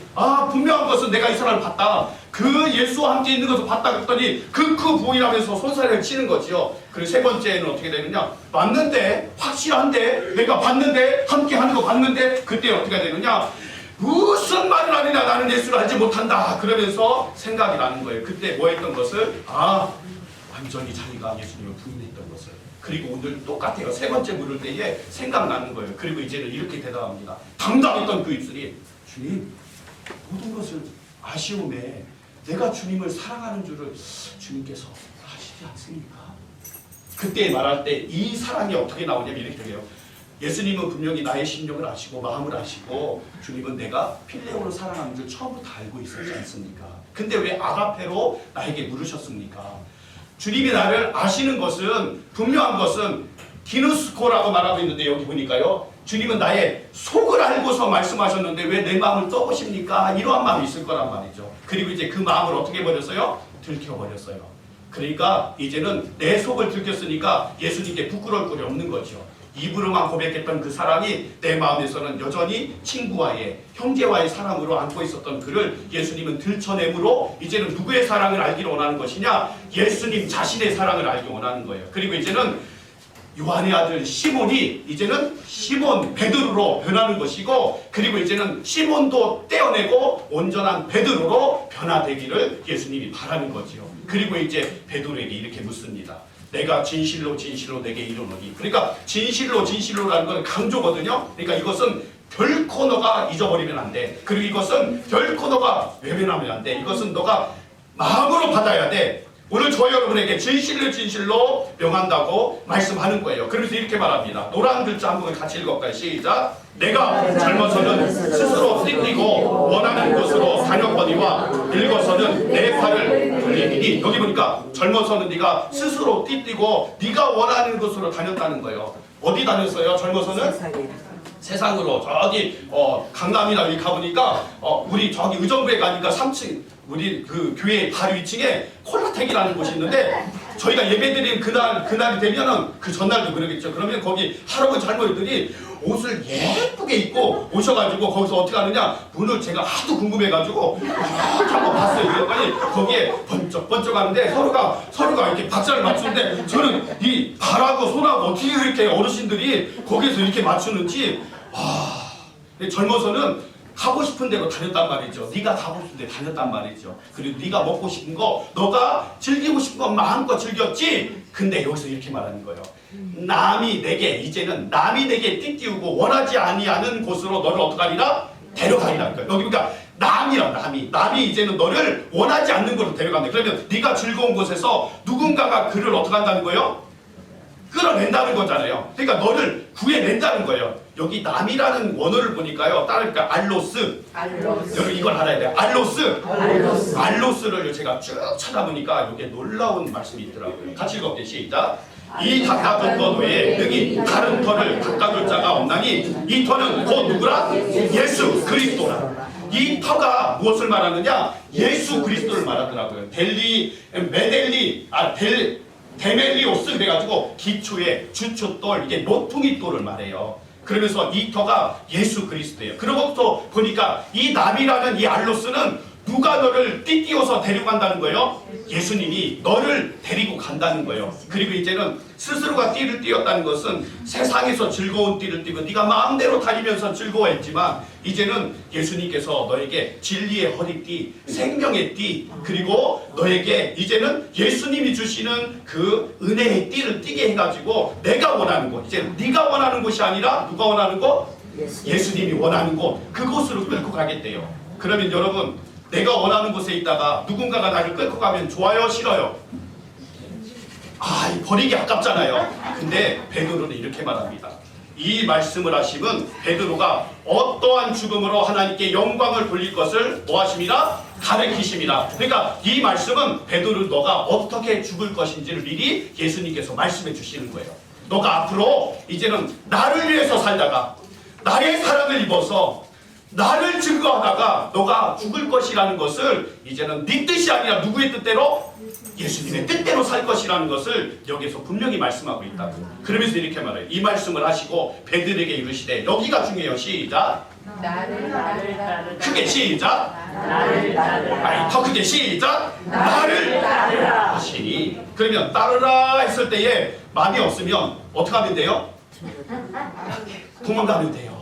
분명한 것은 내가 이 사람을 봤다. 그 예수와 함께 있는 것을 봤다 그랬더니 그 부인하면서 손사래를 치는 거지요. 그리고 세 번째는 어떻게 되느냐, 맞는데, 확실한데, 내가 봤는데, 함께 하는 거 봤는데, 그때 어떻게 되느냐, 무슨 말을 하느냐, 나는 예수를 알지 못한다. 그러면서 생각이 나는 거예요. 그때 뭐 했던 것을, 완전히 자기가 예수님을 부인했던 것을. 그리고 오늘 똑같아요. 세 번째 물을 때에 생각나는 거예요. 그리고 이제는 이렇게 대답합니다. 당당했던 그 입술이, 주님, 모든 것을 아시오매 내가 주님을 사랑하는 줄을 주님께서 아시지 않습니까? 그때 말할 때 이 사랑이 어떻게 나오냐면 이렇게 돼요. 예수님은 분명히 나의 심령을 아시고 마음을 아시고 주님은 내가 필레오로 사랑하는 줄 처음부터 알고 있었지 않습니까? 근데 왜 아가페로 나에게 물으셨습니까? 주님이 나를 아시는 것은, 분명한 것은 디누스코라고 말하고 있는데 여기 보니까요, 주님은 나의 속을 알고서 말씀하셨는데 왜 내 마음을 떠보십니까? 이러한 마음이 있을 거란 말이죠. 그리고 이제 그 마음을 어떻게 버렸어요? 들켜버렸어요. 그러니까 이제는 내 속을 들켰으니까 예수님께 부끄러울 꼴이 없는 거죠. 입으로만 고백했던 그 사랑이 내 마음에서는 여전히 친구와의, 형제와의 사랑으로 안고 있었던 그를 예수님은 들춰내므로 이제는 누구의 사랑을 알기를 원하는 것이냐? 예수님 자신의 사랑을 알기 원하는 거예요. 그리고 이제는 요한의 아들 시몬이 이제는 시몬 베드로로 변하는 것이고, 그리고 이제는 시몬도 떼어내고 온전한 베드로로 변화되기를 예수님이 바라는 거지요. 그리고 이제 베드로에게 이렇게 묻습니다. 내가 진실로 진실로 내게 이르노니. 그러니까 진실로 진실로라는 건 강조거든요. 그러니까 이것은 결코 너가 잊어버리면 안 돼. 그리고 이것은 결코 너가 외면하면 안 돼. 이것은 너가 마음으로 받아야 돼. 오늘 저 여러분에게 진실로 진실로 명한다고 말씀하는 거예요. 그래서 이렇게 말합니다. 노란 글자 한 번 같이 읽어볼까요? 시작. 내가 젊어서는 스스로 띠띠고 원하는 곳으로 다녔거니와 늙어서는 내 팔을 돌리니. 여기 보니까 젊어서는 네가 스스로 띠띠고 네가 원하는 곳으로 다녔다는 거예요. 어디 다녔어요? 젊어서는? 세상으로 저기 강남이나 여기 가보니까 우리 저기 의정부에 가니까 3층 우리 그 교회 바로 2층에 콜라텍이라는 곳이 있는데, 저희가 예배드린 그날이 되면은 그 전날도 그러겠죠. 그러면 거기 할아버지 할머니들이 옷을 예쁘게 입고 오셔가지고 거기서 어떻게 하느냐, 문을 제가 하도 궁금해가지고 한번 봤어요. 그랬더니 거기에 번쩍번쩍 하는데 서로가 이렇게 박자를 맞추는데, 저는 이 발하고 손하고 어떻게 그렇게 어르신들이 거기서 이렇게 맞추는지, 젊어서는 가고 싶은 데로 다녔단 말이죠. 네가 가고 싶은 데 다녔단 말이죠. 그리고 네가 먹고 싶은 거, 너가 즐기고 싶은 거 마음껏 즐겼지. 근데 여기서 이렇게 말하는 거예요. 남이 내게 띠띠우고 원하지 아니하는 곳으로 너를 어떡하리라? 데려가리라는 거예요. 여기 그러니까 남이 이제는 너를 원하지 않는 곳으로 데려간다. 그러면 네가 즐거운 곳에서 누군가가 그를 어떻게 한다는 거예요? 끌어낸다는 거잖아요. 그러니까 너를 구해낸다는 거예요. 여기 남이라는 원어를 보니까요, 따르니까 알로스. 여러분 이걸 알아야 돼요. 알로스를 제가 쭉 찾아보니까 여기에 놀라운 말씀이 있더라고요. 같이 읽어볼게요. 시작. 이 깎아둔 것 외에 능히 다른 터를 깎아줄 자가 없나니 이 터는 곧 누구라? 예수 그리스도라. 이 터가 무엇을 말하느냐? 예수 그리스도를 말하더라고요. 데멜리오스 그래가지고 기초에 주초돌, 이게 모퉁이 돌을 말해요. 그러면서 이 터가 예수 그리스도예요. 그러고부터 보니까 이 남이라는 이 알로스는 누가 너를 띠띠워서 데려간다는 거예요? 예수님이 너를 데리고 간다는 거예요. 그리고 이제는 스스로가 띠를 띠었다는 것은 세상에서 즐거운 띠를 띠고 네가 마음대로 다니면서 즐거워했지만, 이제는 예수님께서 너에게 진리의 허리띠, 생명의 띠, 그리고 너에게 이제는 예수님이 주시는 그 은혜의 띠를 띠게 해가지고 내가 원하는 곳, 이제 네가 원하는 곳이 아니라 누가 원하는 곳? 예수님이 원하는 곳, 그곳으로 끌고 가겠대요. 그러면 여러분, 내가 원하는 곳에 있다가 누군가가 나를 끌고 가면 좋아요, 싫어요? 버리기 아깝잖아요. 근데 베드로는 이렇게 말합니다. 이 말씀을 하시면 베드로가 어떠한 죽음으로 하나님께 영광을 돌릴 것을 뭐 하심이라? 가르치심이라. 그러니까 이 말씀은 베드로 너가 어떻게 죽을 것인지를 미리 예수님께서 말씀해 주시는 거예요. 너가 앞으로 이제는 나를 위해서 살다가 나의 사랑을 입어서 나를 증거하다가 너가 죽을 것이라는 것을 이제는 네 뜻이 아니라 누구의 뜻대로? 예수님의 뜻대로 살 것이라는 것을 여기서 분명히 말씀하고 있다. 그러면서 이렇게 말해요. 이 말씀을 하시고 베드로에게 이르시되, 여기가 중요해요. 시작. 나를 따르라. 크게 시작. 나를 따르라. 아니 더 크게 시작. 나를 따르라. 하시니. 그러면 따르라 했을 때에 마음이 없으면 어떻게 하면 돼요? 도망가면 돼요.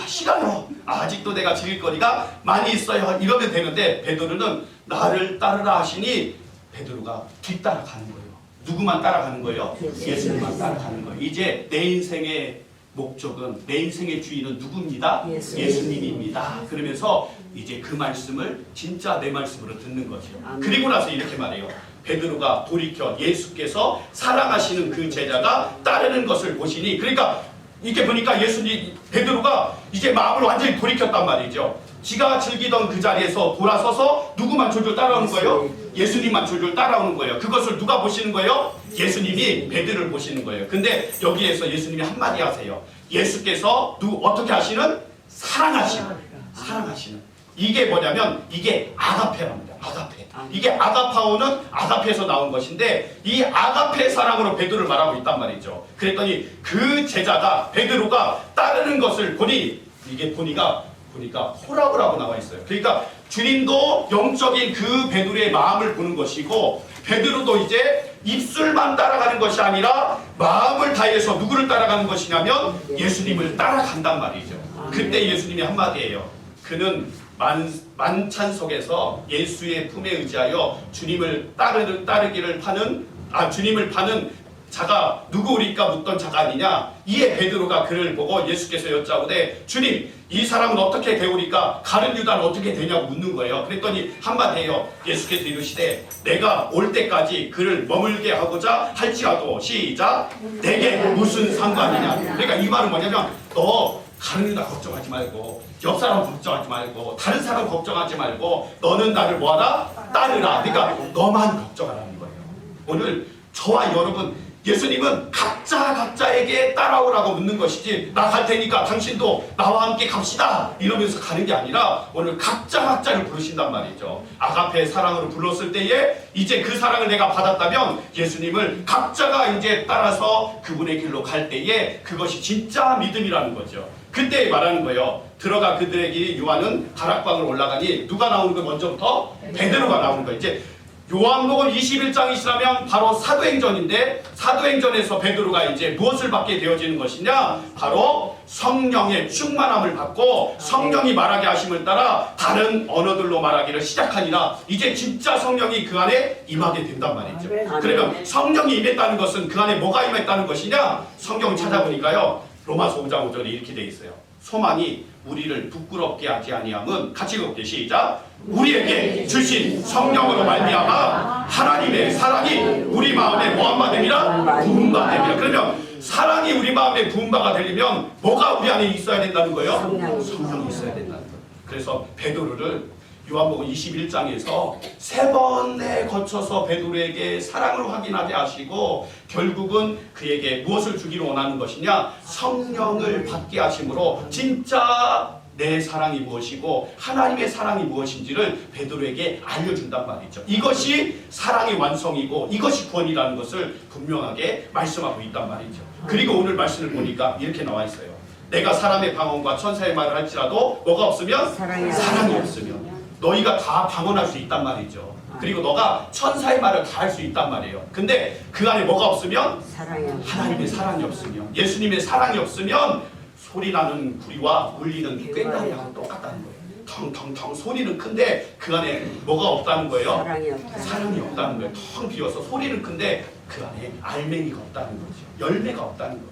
싫어요. 아직도 내가 즐길 거리가 많이 있어요. 이러면 되는데 베드로는 나를 따르라 하시니 베드로가 뒤따라가는 거예요. 누구만 따라가는 거예요? 예수님만 따라가는 거예요. 이제 내 인생의 목적은, 내 인생의 주인은 누구입니다? 예수님입니다. 그러면서 이제 그 말씀을 진짜 내 말씀으로 듣는 거죠. 그리고 나서 이렇게 말해요. 베드로가 돌이켜 예수께서 사랑하시는 그 제자가 따르는 것을 보시니, 그러니까 이렇게 보니까 예수님, 베드로가 이제 마음을 완전히 돌이켰단 말이죠. 지가 즐기던 그 자리에서 돌아서서 누구만 졸졸 따라오는 거예요? 예수님만 졸졸 따라오는 거예요. 그것을 누가 보시는 거예요? 예수님이 베드로를 보시는 거예요. 근데 여기에서 예수님이 한마디 하세요. 예수께서 어떻게 하시는? 사랑하시는. 이게 뭐냐면 이게 아가페랍니다. 아가페. 이게 아가파오는 아가페에서 나온 것인데, 이 아가페 사랑으로 베드로를 말하고 있단 말이죠. 그랬더니 그 제자가, 베드로가 따르는 것을 보니, 이게 보니까 호락을 하고 나와 있어요. 그러니까 주님도 영적인 그 베드로의 마음을 보는 것이고, 베드로도 이제 입술만 따라가는 것이 아니라 마음을 다해서 누구를 따라가는 것이냐면 예수님을 따라간단 말이죠. 그때 예수님이 한마디예요. 그는 만찬 속에서 예수의 품에 의지하여 주님을 따르기를 주님을 파는 자가 누구리까 묻던 자가 아니냐. 이에 베드로가 그를 보고 예수께서 여짜오되, 주님, 이 사람은 어떻게 되오리까? 가룟 유다는 어떻게 되냐고 묻는 거예요. 그랬더니 한마디 해요. 예수께서 이르시되, 내가 올 때까지 그를 머물게 하고자 할지라도, 시작, 내게 무슨 상관이냐. 그러니까 이 말은 뭐냐면, 너 가룟 유다 걱정하지 말고, 옆 사람 걱정하지 말고, 다른 사람 걱정하지 말고, 너는 나를 뭐하라? 따르라. 그러니까 너만 걱정하라는 거예요. 오늘 저와 여러분, 예수님은 각자에게 따라오라고 묻는 것이지, 나 갈 테니까 당신도 나와 함께 갑시다 이러면서 가는 게 아니라 오늘 각자를 부르신단 말이죠. 아가페 사랑으로 불렀을 때에 이제 그 사랑을 내가 받았다면 예수님을 각자가 이제 따라서 그분의 길로 갈 때에 그것이 진짜 믿음이라는 거죠. 그때 말하는 거예요. 들어가 그들에게 요한은 가락방으로 올라가니, 누가 나오는 거 먼저부터? 베드로가 나오는 거예요. 이제 요한복음 21장이시라면 바로 사도행전인데, 사도행전에서 베드로가 이제 무엇을 받게 되어지는 것이냐? 바로 성령의 충만함을 받고 성령이 말하게 하심을 따라 다른 언어들로 말하기를 시작하니라. 이제 진짜 성령이 그 안에 임하게 된단 말이죠. 그러면 성령이 임했다는 것은 그 안에 뭐가 임했다는 것이냐? 성경을 찾아보니까요, 로마서 5장 5절에 이렇게 돼 있어요. 소망이 우리를 부끄럽게 하지 아니함은, 같이 읽어볼게요. 시작. 우리에게 주신 성령으로 말미암아 하나님의 사랑이 우리 마음에 뭐한바 됨이라? 부음바 됨이라. 그러면 사랑이 우리 마음에 부음바가 되려면 뭐가 우리 안에 있어야 된다는 거예요? 성령이 있어야 된다는 거예요. 그래서 베드로를 요한복음 21장에서 3번에 거쳐서 베드로에게 사랑을 확인하게 하시고, 결국은 그에게 무엇을 주기를 원하는 것이냐? 성령을 받게 하심으로 진짜 내 사랑이 무엇이고 하나님의 사랑이 무엇인지를 베드로에게 알려준단 말이죠. 이것이 사랑의 완성이고 이것이 구원이라는 것을 분명하게 말씀하고 있단 말이죠. 그리고 오늘 말씀을 보니까 이렇게 나와 있어요. 내가 사람의 방언과 천사의 말을 할지라도 뭐가 없으면? 사랑이 없으면 너희가 다 방언할 수 있단 말이죠. 그리고 너가 천사의 말을 다 할 수 있단 말이에요. 근데 그 안에 뭐가 없으면? 하나님의 사랑이 없으면, 예수님의 사랑이 없으면 소리나는 구리와 울리는 꽹과리하고 똑같다는 거예요. 텅텅텅 소리는 큰데 그 안에 뭐가 없다는 거예요? 사랑이 없다는 거예요. 텅 비어서 소리는 큰데 그 안에 알맹이가 없다는 거죠. 열매가 없다는 거예요.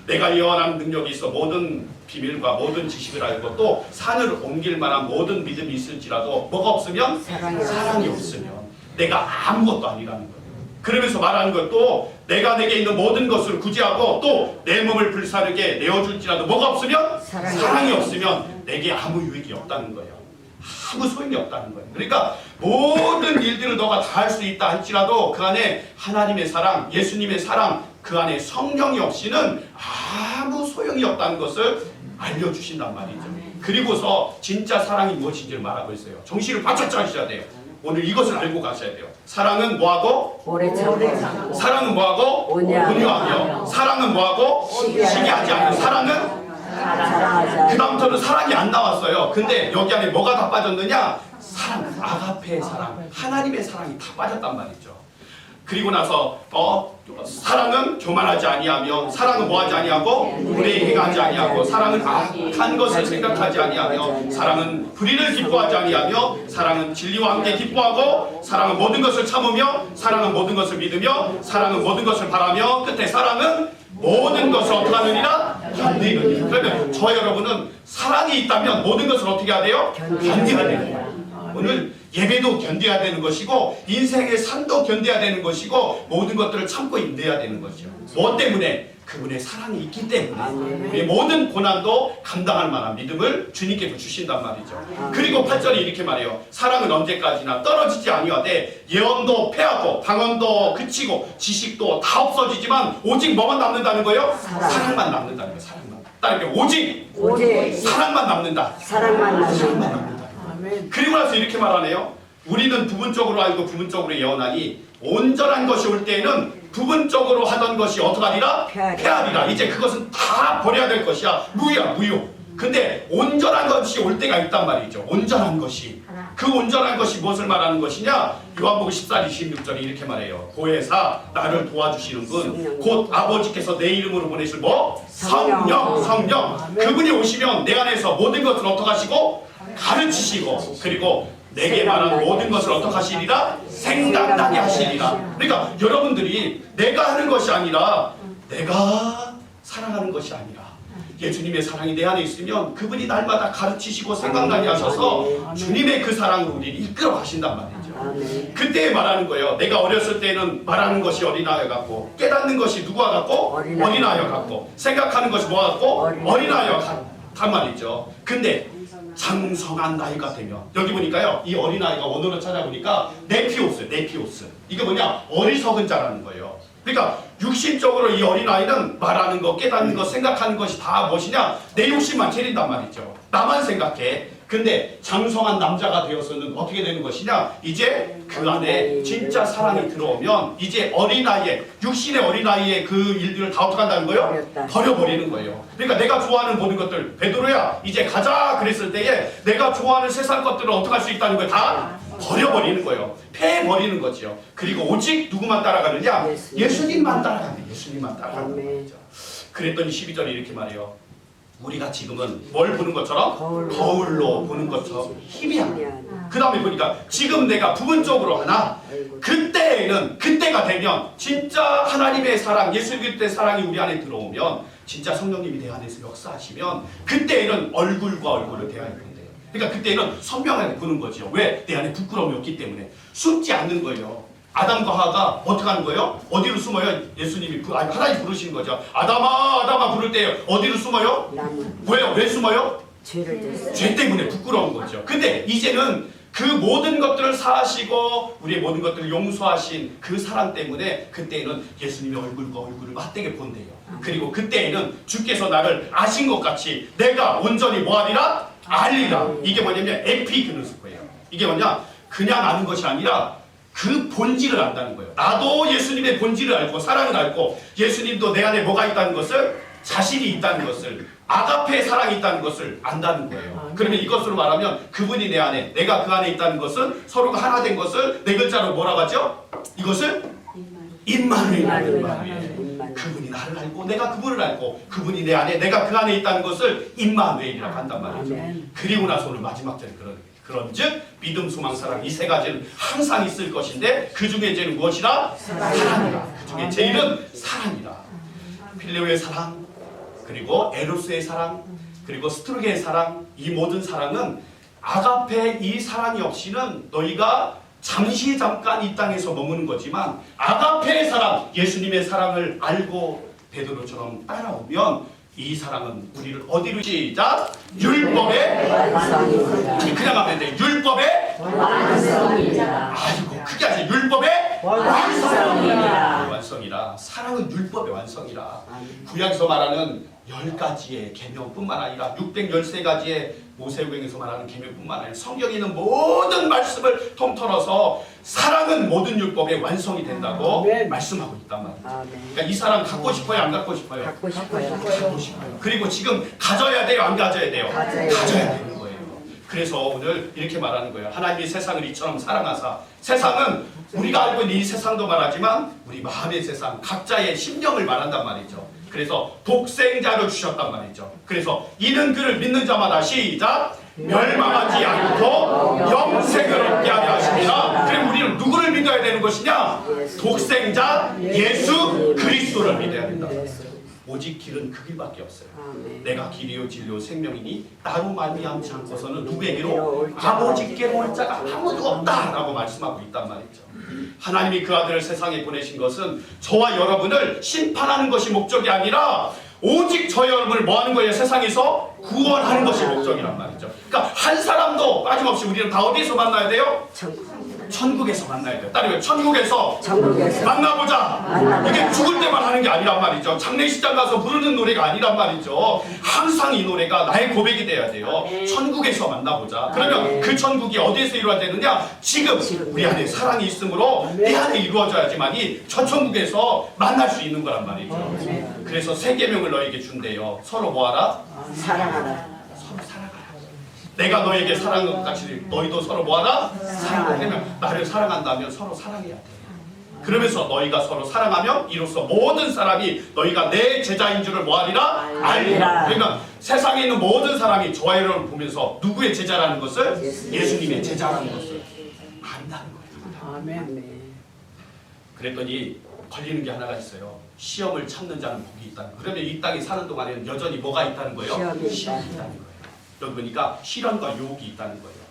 내가 예언하는 능력이 있어 모든 비밀과 모든 지식을 알고 또 산을 옮길 만한 모든 믿음이 있을지라도 뭐가 없으면? 사랑이 없으면 내가 아무것도 아니라는 거예요. 그러면서 말하는 것도 내가 내게 있는 모든 것을 구제하고 또 내 몸을 불사르게 내어줄지라도 뭐가 없으면? 사랑이 없으면 내게 아무 유익이 없다는 거예요. 아무 소용이 없다는 거예요. 그러니까 모든 일들을 너가 다 할 수 있다 할지라도 그 안에 하나님의 사랑, 예수님의 사랑, 그 안에 성령이 없이는 아무 소용이 없다는 것을 알려주신단 말이죠. 그리고서 진짜 사랑이 무엇인지를 말하고 있어요. 정신을 바짝 차리셔야 돼요. 오늘 이것을 알고 가셔야 돼요. 사랑은 뭐하고? 오래 참고 사랑은 뭐하고? 온유하며. 사랑은 뭐하고? 시기하지 않는. 사랑은? 사랑하자. 그 다음부터는 사랑이 안 나왔어요. 근데 여기 안에 뭐가 다 빠졌느냐? 사랑, 아가페의 사랑, 하나님의 사랑이 다 빠졌단 말이죠. 그리고 나서 사랑은 교만하지 아니하며, 사랑은 뭐하지 아니하고 불의에 행하지 아니하고, 사랑은 악한 것을 생각하지 아니하며, 사랑은 불의를 기뻐하지 아니하며, 사랑은 진리와 함께 기뻐하고, 사랑은 모든 것을 참으며, 사랑은 모든 것을 믿으며, 사랑은 모든 것을 바라며, 끝에 사랑은 모든 것을 어떻게 하느니라? 견디느니라. 그러면 저 여러분은 사랑이 있다면 모든 것을 어떻게 해야 돼요? 견디야 되는 거예요. 오늘 예배도 견뎌야 되는 것이고, 인생의 삶도 견뎌야 되는 것이고, 모든 것들을 참고 인내해야 되는 것이죠. 뭐 때문에? 그분의 사랑이 있기 때문에 우리의 모든 고난도 감당할 만한 믿음을 주님께서 주신단 말이죠. 그리고 8절에 이렇게 말해요. 사랑은 언제까지나 떨어지지 아니하되 예언도 패하고 방언도 그치고 지식도 다 없어지지만 오직 뭐만 남는다는 거예요? 사랑만 남는다는 거예요. 사랑만. 따르게 오직 사랑만 남는다. 사랑만 남는다. 그리고 나서 이렇게 말하네요. 우리는 부분적으로 알고 부분적으로 예언하니 온전한 것이 올 때에는 부분적으로 하던 것이 어떡하리라? 패하리라. 이제 그것은 다 버려야 될 것이야. 무효야, 무효. 근데 온전한 것이 올 때가 있단 말이죠. 온전한 것이. 그 온전한 것이 무엇을 말하는 것이냐? 요한복음 14, 26절에 이렇게 말해요. 보혜사 나를 도와주시는 분 곧 아버지께서 내 이름으로 보내실 뭐? 성령. 그분이 오시면 내 안에서 모든 것을 어떻게 하시고? 가르치시고, 그리고 내게 말한 모든 것을 어떻게 하시리라? 생각나게 하시리라. 그러니까 여러분들이 내가 하는 것이 아니라, 내가 사랑하는 것이 아니라, 예수님의 사랑이 내 안에 있으면 그분이 날마다 가르치시고 생각나게 하셔서 주님의 그 사랑으로 우리를 이끌어 가신단 말이죠. 그때 말하는 거예요. 내가 어렸을 때는 말하는 것이 어린아이 같고, 깨닫는 것이 누구와 같고? 어린아이 같고, 생각하는 것이 뭐와 같고? 어린아이 같단 말이죠. 근데 장성한 나이가 되면, 여기 보니까요, 이 어린아이가 원어로 찾아보니까 네피오스. 이게 뭐냐? 어리석은 자라는 거예요. 그러니까 육신적으로 이 어린아이는 말하는 것, 깨닫는 것, 생각하는 것이 다 무엇이냐? 내 욕심만 차린단 말이죠. 나만 생각해. 근데 장성한 남자가 되어서는 어떻게 되는 것이냐? 이제 그 안에 진짜 사랑이 들어오면 이제 어린아이의, 육신의 어린아이의 그 일들을 다 어떻게 한다는 거예요? 버려버리는 거예요. 그러니까 내가 좋아하는 모든 것들, 베드로야 이제 가자 그랬을 때에 내가 좋아하는 세상 것들을 어떻게 할 수 있다는 거예요? 다 버려버리는 거예요. 패해버리는 거죠. 그리고 오직 누구만 따라가느냐? 예수님만 따라가는, 예수님만 따라가는 거죠. 그랬더니 12절에 이렇게 말해요. 우리가 지금은 뭘 보는 것처럼? 거울로 보는 것처럼 희미합니다. 그 다음에 보니까 지금 내가 부분적으로 하나, 그때에는, 그때가 되면 진짜 하나님의 사랑, 예수 그리스도의 사랑이 우리 안에 들어오면, 진짜 성령님이 내 안에서 역사하시면 그때에는 얼굴과 얼굴을 대해야 된대요. 그러니까 그때는 선명하게 보는 거죠. 왜? 내 안에 부끄러움이 없기 때문에. 숨지 않는 거예요. 아담과 하가 어떻게 하는 거예요? 어디로 숨어요? 예수님이 하나님 부르시는 거죠. 아담아 부를 때 어디로 숨어요? 왜요? 왜 숨어요? 죄 때문에 부끄러운 거죠. 근데 이제는 그 모든 것들을 사하시고 우리의 모든 것들을 용서하신 그 사랑 때문에 그때에는 예수님의 얼굴과 얼굴을 맞대게 본대요. 그리고 그때에는 주께서 나를 아신 것 같이 내가 온전히 뭐하리라? 알리라. 이게 뭐냐면 에피그노스코예요. 이게 뭐냐? 그냥 아는 것이 아니라 그 본질을 안다는 거예요. 나도 예수님의 본질을 알고 사랑을 알고, 예수님도 내 안에 뭐가 있다는 것을, 자신이 있다는 것을, 아가페의 사랑이 있다는 것을 안다는 거예요. 그러면 이것으로 말하면 그분이 내 안에, 내가 그 안에 있다는 것을, 서로가 하나 된 것을 네 글자로 뭐라고 하죠? 이것을 임마누엘이라는 말이에요. 그분이 나를 알고 내가 그분을 알고, 그분이 내 안에, 내가 그 안에 있다는 것을 임마누엘이라고 한단 말이죠. 그리고 나서 오늘 마지막 절에 그런즉 믿음, 소망, 사랑 이 세 가지는 항상 있을 것인데 그 중에 제일은 무엇이라? 사랑이라. 그 중에 제일은 사랑이라. 필레오의 사랑, 그리고 에로스의 사랑, 그리고 스트르게의 사랑, 이 모든 사랑은 아가페 이 사랑이 없이는 너희가 잠시 잠깐 이 땅에서 머무는 거지만, 아가페의 사랑, 예수님의 사랑을 알고 베드로처럼 따라오면 이 사랑은 우리를 어디로, 시작! 율법의 완성이다. 그냥 하면 돼. 율법의 완성이다. 아이고 크게 하세요. 율법의 완성이다. 완성이라. 사랑은 율법의 완성이라. 구약에서 말하는 10가지의 계명뿐만 아니라 613가지의 모세오경에서 말하는 계명뿐만 아니라 성경에 있는 모든 말씀을 통틀어서 사랑은 모든 율법의 완성이 된다고 말씀하고 있단 말이에요. 그러니까 이 사랑 갖고 싶어요, 안 갖고 싶어요? 갖고 싶어요. 갖고 싶어요. 그리고 지금 가져야 돼요, 안 가져야 돼요? 가져야 되는 거예요. 그래서 오늘 이렇게 말하는 거예요. 하나님이 세상을 이처럼 사랑하사. 세상은 우리가 알고 있는 이 세상도 말하지만 우리 마음의 세상, 각자의 심령을 말한단 말이죠. 그래서 독생자를 주셨단 말이죠. 그래서 이는 그를 믿는 자마다 시작 멸망하지 않고 영생을 얻게 하려 하십니다. 그럼 우리는 누구를 믿어야 되는 것이냐? 독생자 예수 그리스도를 믿어야 된다. 오직 길은 그 길밖에 없어요. 내가 길이요 진리요 생명이니 나로 말미암지 않고서는 누구에게로 아버지께로 올 자가 아무도 없다라고 말씀하고 있단 말이죠. 하나님이 그 아들을 세상에 보내신 것은 저와 여러분을 심판하는 것이 목적이 아니라 오직 저와 여러분을 뭐하는 거예요? 세상에서 구원하는 것이 목적이란 말이죠. 그러니까 한 사람도 빠짐없이 우리는 다 어디서 만나야 돼요? 천국에서 만나야 돼요. 따르면 천국에서 만나보자. 이게 죽을 때만 하는 게 아니란 말이죠. 장례식장 가서 부르는 노래가 아니란 말이죠. 항상 이 노래가 나의 고백이 돼야 돼요. 천국에서 만나보자. 그러면 그 천국이 어디에서 이루어지느냐? 지금 우리 안에 사랑이 있으므로 내 안에 이루어져야지만이 저 천국에서 만날 수 있는 거란 말이죠. 그래서 세 계명을 너에게 준대요. 서로 뭐하라? 사랑하라. 서로 사랑하라. 내가 너에게 사랑한 것 같이 너희도 서로 뭐하라? 사랑하면 나를 사랑한다면 서로 사랑해야 돼. 그러면서 너희가 서로 사랑하면 이로써 모든 사람이 너희가 내 제자인 줄을 뭐하리라? 알리라. 그러니까 세상에 있는 모든 사람이 저와 여러분을 보면서 누구의 제자라는 것을? 예수님의 제자라는 것을 안다는 거예요. 아멘. 그랬더니 걸리는 게 하나가 있어요. 시험을 참는 자는 복이 있다는 거예요. 그러면 이 땅에 사는 동안에는 여전히 뭐가 있다는 거예요? 시험이 있다는 거예요. 여기 보니까 시련과 유혹이 있다는 거예요.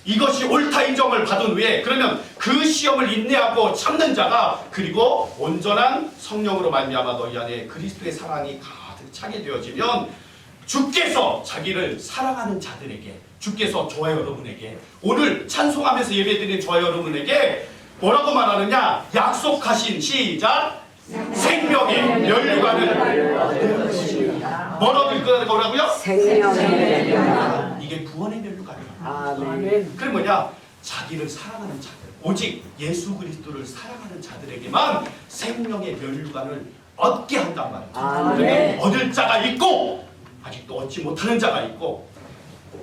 이것이 옳다 인정을 받은 후에 그러면 그 시험을 인내하고 참는 자가 그리고 온전한 성령으로 말미암아 너희 안에 그리스도의 사랑이 가득 차게 되어지면 주께서 자기를 사랑하는 자들에게 주께서 저와 여러분에게 오늘 찬송하면서 예배드리는 저와 여러분에게 뭐라고 말하느냐? 약속하신 시작 생명의 면류관을 뭐라고요? 생명의 면류관. 이게 구원의 면류관이에요. 아멘. 그게 뭐냐? 자기를 사랑하는 자들, 오직 예수 그리스도를 사랑하는 자들에게만 생명의 면류관을 얻게 한단 말이에요. 아멘. 얻을 자가 있고 아직도 얻지 못하는 자가 있고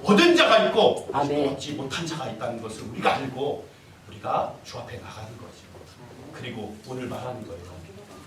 얻은 자가 있고 아직도 아멘. 얻지 못한 자가 있다는 것을 우리가 알고 우리가 주 앞에 나가는 거죠. 그리고 오늘 말하는 거예요.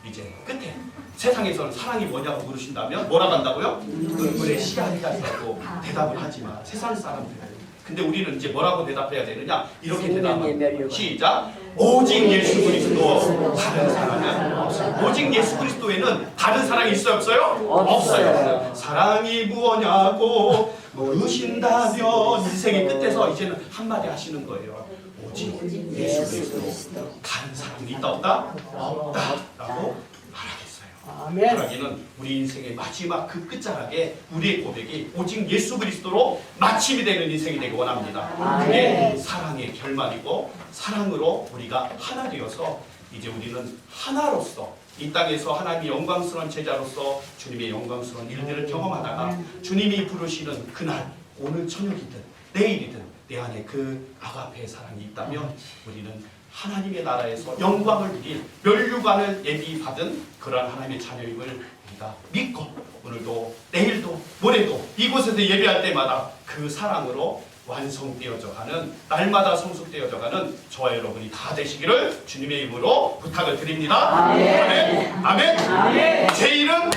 이제 끝에 세상에서는 사랑이 뭐냐고 물으신다면 뭐라고 한다고요? 얼굴에 씨알이가 있다고 대답을 하지만 세상 사람들은 근데 우리는 이제 뭐라고 대답해야 되느냐? 이렇게 대답합니다. 시작! 오직 예수 그리스도 다른 사랑은 없어요. 오직 예수 그리스도에는 다른 사랑이 있어요? 없어요? 없어요. 사랑이 무엇냐고 물으신다면 인생의 끝에서 이제는 한마디 하시는 거예요. 오직 예수 그리스도 다른 사랑이 있다 없다? 없다라고 말하겠어요. 말하기는 우리 인생의 마지막 그 끝자락에 우리의 고백이 오직 예수 그리스도로 마침이 되는 인생이 되기 원합니다. 그게 사랑의 결말이고 사랑으로 우리가 하나 되어서 이제 우리는 하나로서 이 땅에서 하나님의 영광스러운 제자로서 주님의 영광스러운 일들을 경험하다가 주님이 부르시는 그날 오늘 저녁이든 내일이든 내 안에 그 아가페의 사랑이 있다면 우리는 하나님의 나라에서 영광을 누릴 면류관을 예비받은 그러한 하나님의 자녀임을 우리가 믿고 오늘도 내일도 모레도 이곳에서 예배할 때마다 그 사랑으로 완성되어져 가는 날마다 성숙되어져 가는 저와 여러분이 다 되시기를 주님의 이름으로 부탁을 드립니다. 아멘. 아멘. 아멘. 제 이름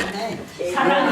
사랑